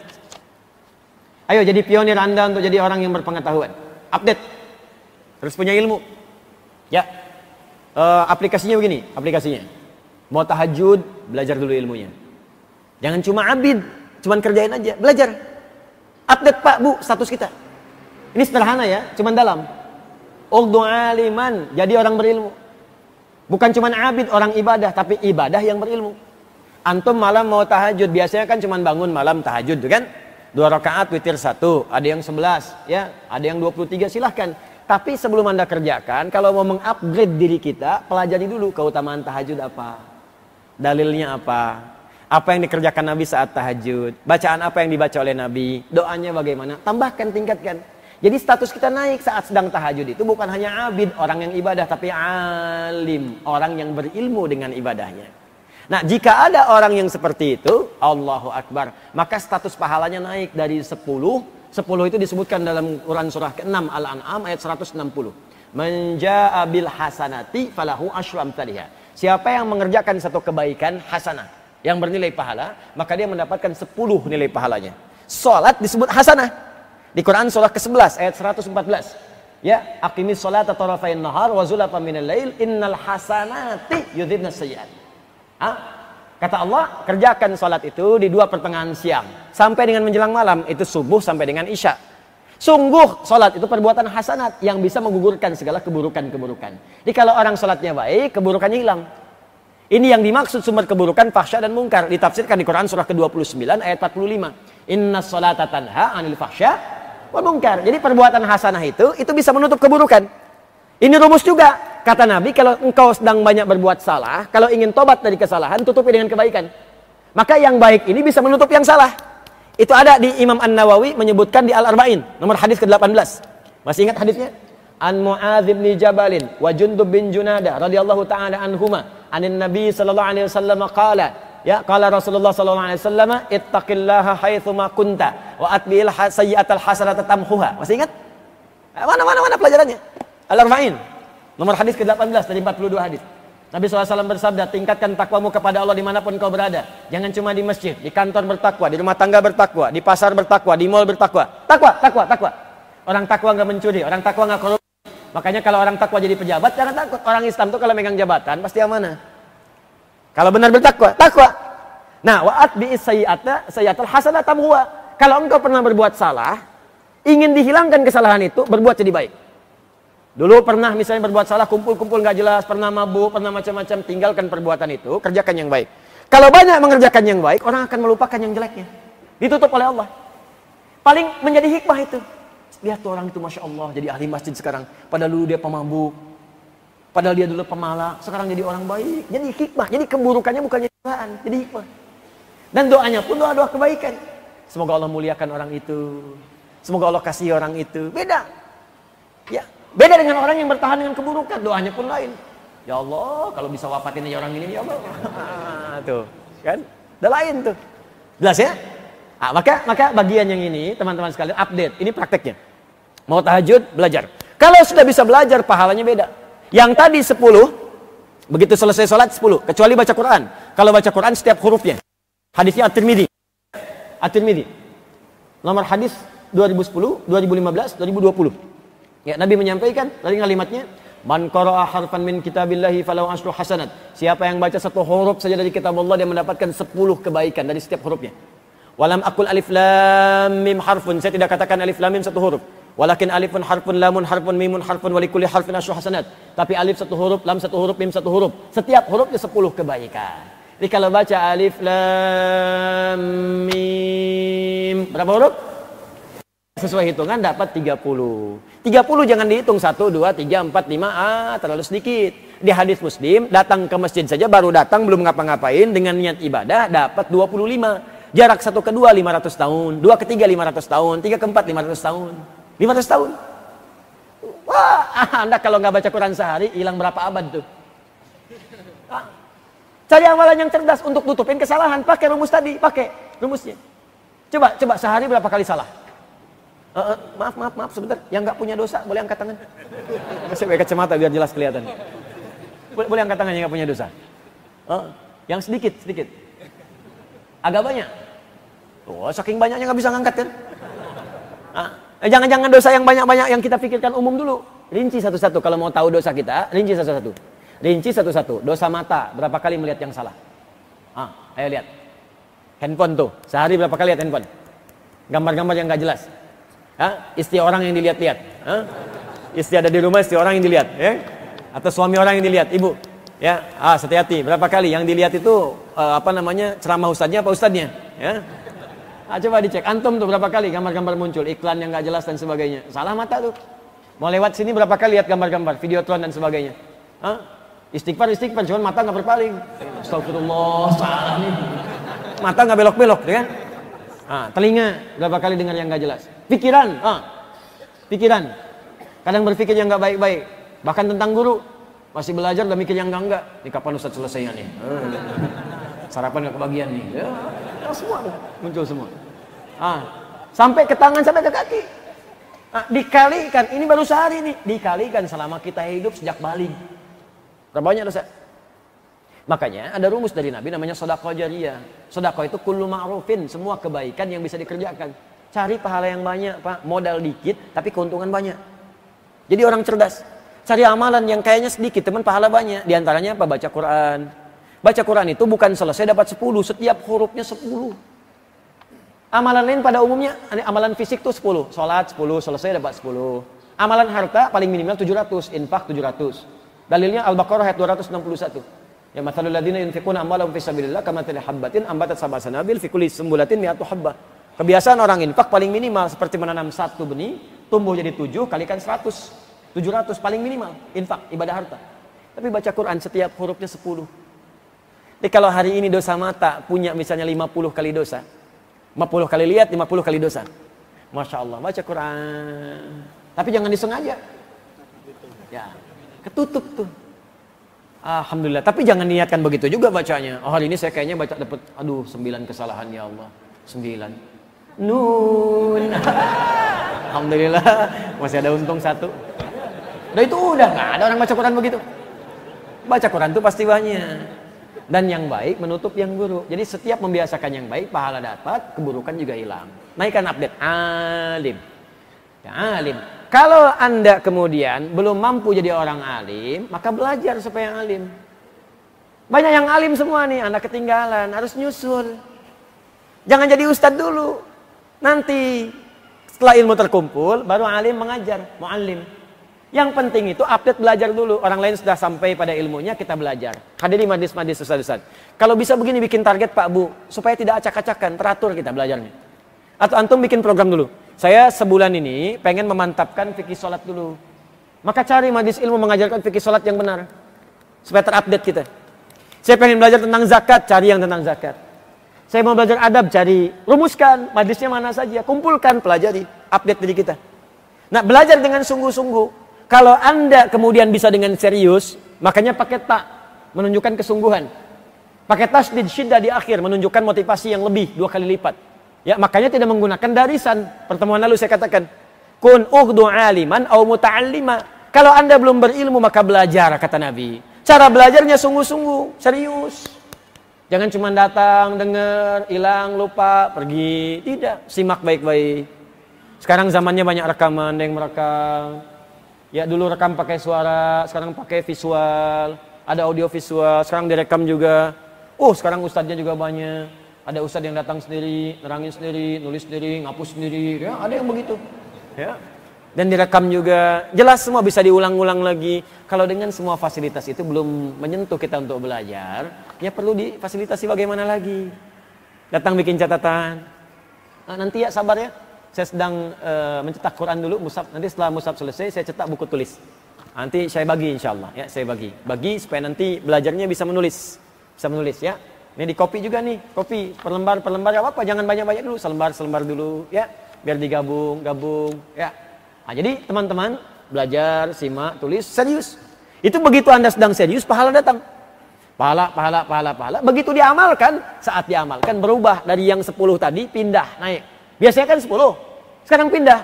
Ayo jadi pionir Anda untuk jadi orang yang berpengetahuan. Update. Terus punya ilmu. Ya. Aplikasinya begini, aplikasinya. Mau tahajud, belajar dulu ilmunya. Jangan cuma abid, cuma kerjain aja, belajar. Update Pak, Bu, status kita. Ini sederhana ya, cuma dalam. Ughdu aliman, jadi orang berilmu. Bukan cuma abid, orang ibadah, tapi ibadah yang berilmu. Antum malam mau tahajud, biasanya kan cuma bangun malam tahajud, kan? 2 rakaat witir 1, ada yang 11, ya, ada yang 23, silahkan. Tapi sebelum Anda kerjakan, kalau mau mengupgrade diri kita, pelajari dulu keutamaan tahajud apa, dalilnya apa yang dikerjakan Nabi saat tahajud, bacaan apa yang dibaca oleh Nabi, doanya bagaimana, tambahkan, tingkatkan. Jadi status kita naik saat sedang tahajud itu bukan hanya abid, orang yang ibadah, tapi alim, orang yang berilmu dengan ibadahnya. Nah, jika ada orang yang seperti itu, Allahu Akbar, maka status pahalanya naik dari 10 itu disebutkan dalam Quran surah ke-6 Al-An'am ayat 160. Man jaa'a bil hasanati falahu asyru amsalihha. Siapa yang mengerjakan satu kebaikan hasanah yang bernilai pahala, maka dia mendapatkan 10 nilai pahalanya. Salat disebut hasanah. Di Quran surah ke-11 ayat 114. Ya, aqimis sholata tarafain nahar wa zulafan minal lail innal hasanati yudhibnas sayyi'at. Kata Allah, kerjakan salat itu di 2 pertengahan siang sampai dengan menjelang malam, itu subuh sampai dengan isya. Sungguh salat itu perbuatan hasanat yang bisa menggugurkan segala keburukan-keburukan. Jadi kalau orang salatnya baik, keburukannya hilang. Ini yang dimaksud sumber keburukan fahsya dan mungkar, ditafsirkan di Quran surah ke-29 ayat 45. Innas sholata tanha 'anil fahsya wal munkar. Jadi perbuatan hasanah itu bisa menutup keburukan. Ini rumus juga. Kata Nabi, kalau engkau sedang banyak berbuat salah, kalau ingin tobat dari kesalahan, tutupi dengan kebaikan. Maka yang baik ini bisa menutup yang salah. Itu ada di Imam An-Nawawi menyebutkan di Al-Arba'in, nomor hadis ke-18. Masih ingat hadisnya? An Mu'adz bin Jabalin wa Jundub bin Junadah radhiyallahu taala anhuma, anin Nabi sallallahu alaihi wasallam qala, ya, qala Rasulullah sallallahu alaihi wasallam, ittaqillaha haitsu ma kunta wa atbi'il sayyi'atal hasanata tamhuha. Masih ingat? Mana pelajarannya? Al-Arba'in, nomor hadis ke-18 dari 42 hadis. Nabi SAW bersabda, tingkatkan takwamu kepada Allah dimanapun kau berada. Jangan cuma di masjid, di kantor bertakwa, di rumah tangga bertakwa, di pasar bertakwa, di mall bertakwa. Takwa. Orang takwa nggak mencuri, orang takwa nggak korupsi. Makanya kalau orang takwa jadi pejabat, jangan takut. Orang Islam tuh kalau megang jabatan pasti amanah. Kalau benar bertakwa, takwa. Nah, wa'at bi'is sayyi'atul hasanah tamhuha. Kalau engkau pernah berbuat salah, ingin dihilangkan kesalahan itu, berbuat jadi baik. Dulu pernah misalnya berbuat salah, kumpul-kumpul nggak jelas, pernah mabuk, pernah macam-macam, tinggalkan perbuatan itu, kerjakan yang baik. Kalau banyak mengerjakan yang baik, orang akan melupakan yang jeleknya. Ditutup oleh Allah. Paling menjadi hikmah itu. Lihat tuh orang itu, Masya Allah, jadi ahli masjid sekarang. Padahal dulu dia pemabuk. Padahal dia dulu pemalak. Sekarang jadi orang baik. Jadi hikmah. Jadi keburukannya bukan jadi cobaan. Jadi hikmah. Dan doanya pun doa-doa kebaikan. Semoga Allah muliakan orang itu. Semoga Allah kasih orang itu. Beda. Ya, beda dengan orang yang bertahan dengan keburukan. Doanya pun lain. Ya Allah, kalau bisa wafatin aja orang ini, ya Allah. Tuh, kan? Udah lain tuh. Jelas ya? Maka bagian yang ini, teman-teman sekalian, update. Ini prakteknya. Mau tahajud, belajar. Kalau sudah bisa belajar, pahalanya beda. Yang tadi 10, begitu selesai sholat 10. Kecuali baca Quran. Kalau baca Quran, setiap hurufnya. Hadisnya At-Tirmidzi. At-Tirmidzi. Nomor hadis 2010, 2015, 2020. Ya, Nabi menyampaikan, tadi kalimatnya, man qara'a harfan min kitabillahi falahu asyru hasanat. Siapa yang baca satu huruf saja dari kitab Allah, dia mendapatkan 10 kebaikan dari setiap hurufnya. Walam aqul alif lam mim harfun. Saya tidak katakan alif lam mim satu huruf. Walakin alifun harfun, lamun harfun, mimun harfun, walikulli harfin asyru hasanat. Tapi alif satu huruf, lam satu huruf, mim satu huruf. Setiap hurufnya 10 kebaikan. Jadi kalau baca alif lam mim, berapa huruf? Sesuai hitungan dapat 30. 30 jangan dihitung 1, 2, 3, 4, 5. Terlalu sedikit. Di hadis Muslim, datang ke masjid saja, baru datang belum ngapa-ngapain, dengan niat ibadah dapat 25. Jarak 1 ke 2 500 tahun, 2 ke 3 500 tahun, 3 ke 4 500 tahun. 500 tahun. Wah, Anda kalau nggak baca Quran sehari, hilang berapa abad tuh? Cari amalan yang cerdas untuk tutupin kesalahan. Pakai rumus tadi, pakai rumusnya. Coba sehari berapa kali salah? Maaf sebentar. Yang nggak punya dosa boleh angkat tangan. Saya pakai kacamata biar jelas kelihatan. Boleh angkat tangan yang nggak punya dosa. Yang sedikit. Agak banyak. Oh, saking banyaknya nggak bisa ngangkat kan? Jangan-jangan dosa yang banyak-banyak yang kita pikirkan umum dulu. Rinci satu-satu. Kalau mau tahu dosa kita, rinci satu-satu. Rinci satu-satu. Dosa mata, berapa kali melihat yang salah? Ayo lihat. Handphone tuh, sehari berapa kali lihat handphone? Gambar-gambar yang nggak jelas. Istri orang yang dilihat-lihat. Istri ada di rumah, istri orang yang dilihat. Atau suami orang yang dilihat, ibu. Ya, hati-hati. Berapa kali yang dilihat itu ceramah ustadznya apa ustadznya? Ya. Coba dicek. Antum tuh berapa kali gambar-gambar muncul, iklan yang nggak jelas dan sebagainya. Salah mata tuh. Mau lewat sini berapa kali lihat gambar-gambar, videotron dan sebagainya. Istighfar, cuman mata nggak berpaling. Astagfirullah, salah nih. Mata nggak belok-belok, ya kan? Telinga berapa kali dengar yang nggak jelas. Pikiran. Kadang berpikir yang nggak baik-baik. Bahkan tentang guru. Masih belajar udah mikir yang enggak. Ini kapan Ustaz selesainya nih? Sarapan nggak kebagian nih. Ya, semua muncul semua. Sampai ke tangan, sampai ke kaki. Dikalikan, ini baru sehari nih. Dikalikan selama kita hidup sejak balik. Berapa banyak dosa? Makanya ada rumus dari Nabi namanya sedekah jariyah. Sedekah itu kullu ma'rufin, semua kebaikan yang bisa dikerjakan. Cari pahala yang banyak, Pak. Modal dikit tapi keuntungan banyak. Jadi orang cerdas. Cari amalan yang kayaknya sedikit, teman pahala banyak. Di antaranya apa? Baca Quran. Baca Quran itu bukan selesai dapat 10, setiap hurufnya 10. Amalan lain pada umumnya, amalan fisik tuh 10. Salat 10, selesai dapat 10. Amalan harta paling minimal 700, infak 700. Dalilnya Al-Baqarah ayat 261. Ya mathalul ladzina yunfiquna amwalahum fi sabilillah kamathali habbatin ambatat sab'a sanabil fi kulli sumbulatin mi'atu habbah. Kebiasaan orang infak paling minimal seperti menanam 1 benih, tumbuh jadi 7 kalikan 100. 700 paling minimal infak ibadah harta. Tapi baca Quran setiap hurufnya 10. Jadi kalau hari ini dosa mata punya misalnya 50 kali dosa, 50 kali lihat 50 kali dosa. Masya Allah, baca Quran. Tapi jangan disengaja. Ya, ketutup tuh. Alhamdulillah. Tapi jangan niatkan begitu juga bacanya. Hari ini saya kayaknya baca dapat 9 kesalahan ya Allah. 9. Nun. Alhamdulillah masih ada untung 1. Udah itu udah nggak ada orang baca Quran begitu. Baca Quran itu pasti banyak. Dan yang baik menutup yang buruk. Jadi setiap membiasakan yang baik, pahala dapat, keburukan juga hilang. Naikkan update. Alim. Ya, alim. Kalau Anda kemudian belum mampu jadi orang alim, maka belajar supaya alim. Banyak yang alim semua nih, Anda ketinggalan, harus nyusul. Jangan jadi ustadz dulu. Nanti setelah ilmu terkumpul, baru alim mengajar, muallim. Yang penting itu update belajar dulu. Orang lain sudah sampai pada ilmunya, kita belajar. Hadiri majlis-majlis ustaz-ustaz. Kalau bisa begini bikin target Pak Bu, supaya tidak acak-acakan, teratur kita belajarnya. Atau antum bikin program dulu. Saya sebulan ini pengen memantapkan fikih sholat dulu. Maka cari majlis ilmu mengajarkan fikih sholat yang benar. Supaya terupdate kita. Saya pengen belajar tentang zakat, cari yang tentang zakat. Saya mau belajar adab, cari. Rumuskan, majlisnya mana saja. Kumpulkan, pelajari, update diri kita. Nah, belajar dengan sungguh-sungguh. Kalau Anda kemudian bisa dengan serius, makanya pakai ta, menunjukkan kesungguhan. Pakai tasdid syiddah di akhir, menunjukkan motivasi yang lebih, 2 kali lipat. Ya, makanya tidak menggunakan darisan. Pertemuan lalu saya katakan, kun ughdu aliman au muta'allima. Kalau Anda belum berilmu, maka belajar, kata Nabi. Cara belajarnya sungguh-sungguh, serius. Jangan cuma datang, dengar, hilang, lupa, pergi. Tidak, simak baik-baik. Sekarang zamannya banyak rekaman, ada yang merekam. Ya dulu rekam pakai suara, sekarang pakai visual, ada audio visual, sekarang direkam juga. Sekarang ustadznya juga banyak. Ada ustadz yang datang sendiri, nerangin sendiri, nulis sendiri, ngapus sendiri, ya ada yang begitu. Ya. Dan direkam juga, jelas semua bisa diulang-ulang lagi. Kalau dengan semua fasilitas itu belum menyentuh kita untuk belajar, ya perlu difasilitasi bagaimana lagi. Datang bikin catatan. Nanti ya sabar ya. Saya sedang mencetak Quran dulu, mushaf. Nanti setelah mushaf selesai, saya cetak buku tulis. Nanti saya bagi insya Allah, ya saya bagi supaya nanti belajarnya bisa menulis ya. Ini di copy juga nih, copy per lembar apa, jangan banyak dulu, selembar dulu, ya, biar digabung, ya. Nah, jadi teman-teman belajar, simak, tulis, serius. Itu begitu Anda sedang serius, pahala datang. Pahala. Begitu diamalkan, saat diamalkan berubah dari yang 10 tadi pindah naik. Biasanya kan 10, sekarang pindah.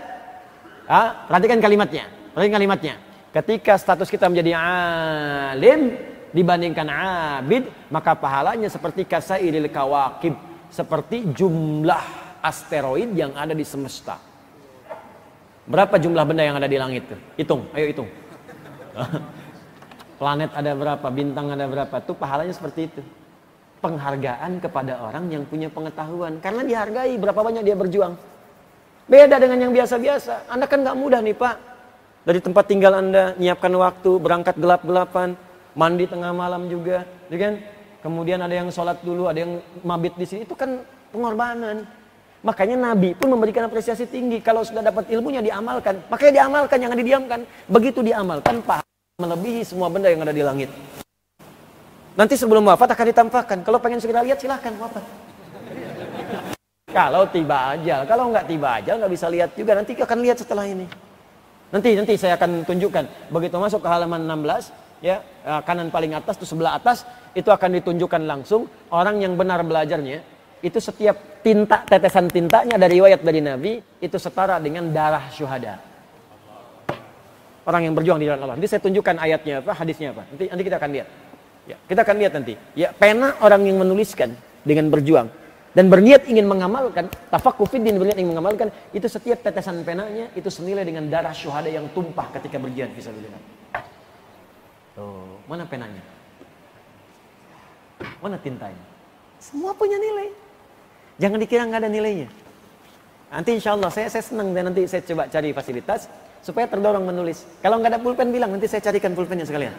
Perhatikan kalimatnya. Ketika status kita menjadi alim dibandingkan abid, maka pahalanya seperti kasairil kawakib, seperti jumlah asteroid yang ada di semesta. Berapa jumlah benda yang ada di langit tuh? Hitung, ayo hitung. Planet ada berapa, bintang ada berapa, tuh pahalanya seperti itu. Penghargaan kepada orang yang punya pengetahuan, karena dihargai berapa banyak dia berjuang. Beda dengan yang biasa-biasa. Anda kan nggak mudah nih Pak. Dari tempat tinggal Anda, nyiapkan waktu, berangkat gelap-gelapan, mandi tengah malam juga, ya kan? Kemudian ada yang sholat dulu, ada yang mabit di sini, itu kan pengorbanan. Makanya Nabi pun memberikan apresiasi tinggi. Kalau sudah dapat ilmunya diamalkan, makanya diamalkan, jangan didiamkan. Begitu diamalkan, pahala melebihi semua benda yang ada di langit. Nanti sebelum wafat akan ditampakkan. Kalau pengen segera lihat silahkan wafat. Kalau tiba ajal, kalau nggak tiba ajal nggak bisa lihat juga. Nanti akan lihat setelah ini. Nanti saya akan tunjukkan. Begitu masuk ke halaman 16, ya kanan paling atas itu sebelah atas itu akan ditunjukkan langsung orang yang benar belajarnya. Itu setiap tinta, tetesan tintanya dari riwayat dari Nabi itu setara dengan darah syuhada. Orang yang berjuang di jalan Allah. Nanti saya tunjukkan ayatnya apa, hadisnya apa. Nanti kita akan lihat. Ya, kita akan lihat nanti. Ya, pena orang yang menuliskan dengan berjuang dan berniat ingin mengamalkan, tafaqquh fiddin, berniat ingin mengamalkan, itu setiap tetesan penanya itu senilai dengan darah syuhada yang tumpah ketika berjihad fisabilillah. Tuh, mana penanya? Mana tintanya? Semua punya nilai. Jangan dikira nggak ada nilainya. Nanti insya Allah saya senang dan nanti saya coba cari fasilitas supaya terdorong menulis. Kalau nggak ada pulpen bilang, nanti saya carikan pulpennya sekalian.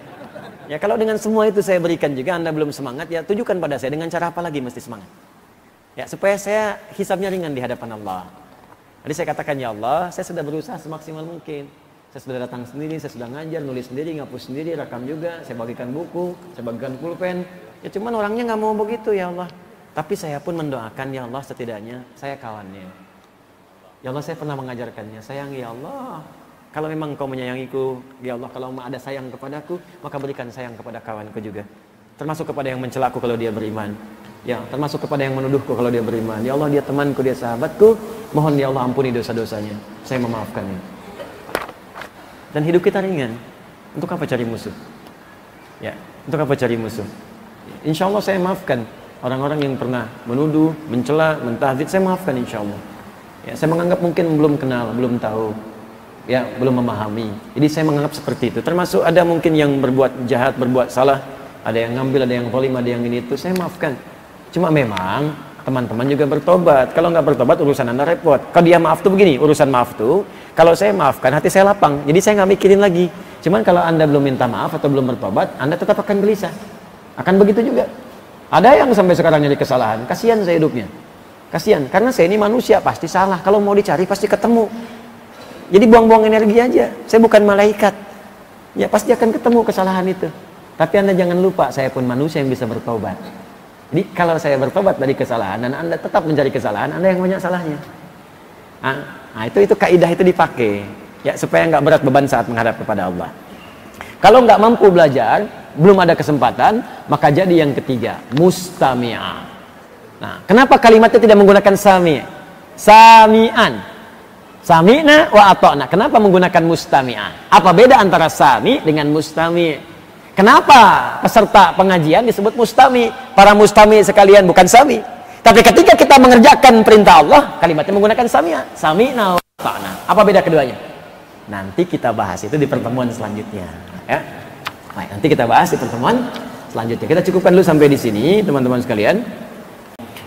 Ya kalau dengan semua itu saya berikan juga Anda belum semangat, ya tujukan pada saya dengan cara apa lagi mesti semangat. Ya supaya saya hisabnya ringan di hadapan Allah. Jadi saya katakan, ya Allah, saya sudah berusaha semaksimal mungkin. Saya sudah datang sendiri, saya sudah ngajar, nulis sendiri, ngapus sendiri, rekam juga, saya bagikan buku, saya bagikan pulpen. Ya cuman orangnya nggak mau begitu, ya Allah. Tapi saya pun mendoakan, ya Allah, setidaknya saya kawannya. Ya Allah, saya pernah mengajarkannya. Sayang, ya Allah, kalau memang Kau menyayangiku, ya Allah, kalau ada sayang kepadaku, maka berikan sayang kepada kawanku juga. Termasuk kepada yang mencelaku kalau dia beriman. Ya, termasuk kepada yang menuduhku kalau dia beriman. Ya Allah, dia temanku, dia sahabatku. Mohon ya Allah ampuni dosa-dosanya. Saya memaafkannya. Dan hidup kita ringan. Untuk apa cari musuh? Ya, untuk apa cari musuh? Insya Allah saya maafkan orang-orang yang pernah menuduh, mencela, mentahdzib. Saya maafkan insya Allah. Ya, saya menganggap mungkin belum kenal, belum tahu. Ya, belum memahami. Jadi saya menganggap seperti itu. Termasuk ada mungkin yang berbuat jahat, berbuat salah, ada yang ngambil, ada yang zalim, ada yang ini itu. Saya maafkan. Cuma memang teman-teman juga bertobat. Kalau nggak bertobat, urusan Anda repot. Kalau dia maaf tuh begini, urusan maaf tuh, kalau saya maafkan, hati saya lapang. Jadi saya nggak mikirin lagi. Cuman kalau Anda belum minta maaf atau belum bertobat, Anda tetap akan gelisah. Akan begitu juga. Ada yang sampai sekarang nyari kesalahan. Kasihan saya hidupnya. Kasihan, karena saya ini manusia, pasti salah. Kalau mau dicari, pasti ketemu. Jadi buang-buang energi aja. Saya bukan malaikat. Ya, pasti akan ketemu kesalahan itu. Tapi Anda jangan lupa, saya pun manusia yang bisa bertobat. Jadi kalau saya bertobat dari kesalahan dan Anda tetap mencari kesalahan, Anda yang banyak salahnya. Nah, itu kaidah itu dipakai ya supaya nggak berat beban saat menghadap kepada Allah. Kalau nggak mampu belajar, belum ada kesempatan, maka jadi yang ketiga, mustami'ah. Nah, kenapa kalimatnya tidak menggunakan sami'? Sami'an. Sami'na wa ata'na. Kenapa menggunakan mustami'ah? Apa beda antara sami' dengan mustami'? Kenapa peserta pengajian disebut mustami? Para mustami sekalian bukan sami. Tapi ketika kita mengerjakan perintah Allah, kalimatnya menggunakan sami'a. Sami'na wa ata'na. Apa beda keduanya? Nanti kita bahas itu di pertemuan selanjutnya. Ya. Baik, nanti kita bahas di pertemuan selanjutnya. Kita cukupkan dulu sampai di sini, teman-teman sekalian.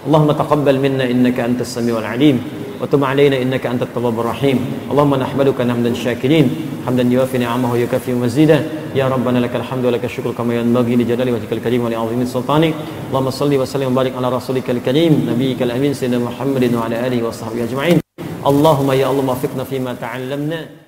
Allahumma taqabbal minna innaka antas samiul alim wa tub alaina innaka antat tawwabur rahim. Allahumma nahmaduka hamdan syakirin, hamdan yuwafi ni'amahu wa yukafi mazidah. Ya rabbana lakal hamdu wa lakal syukru kama yanbaghi li jalali wajhikal karim wa li 'azimi sultanik. Allahumma shalli wa sallim wa barik ala rasulikal karim nabiyyikal amin sayyidina Muhammadin wa ala alihi wa sahbihi ajma'in. Allahumma ya Allah wafiqna fima ta'allamna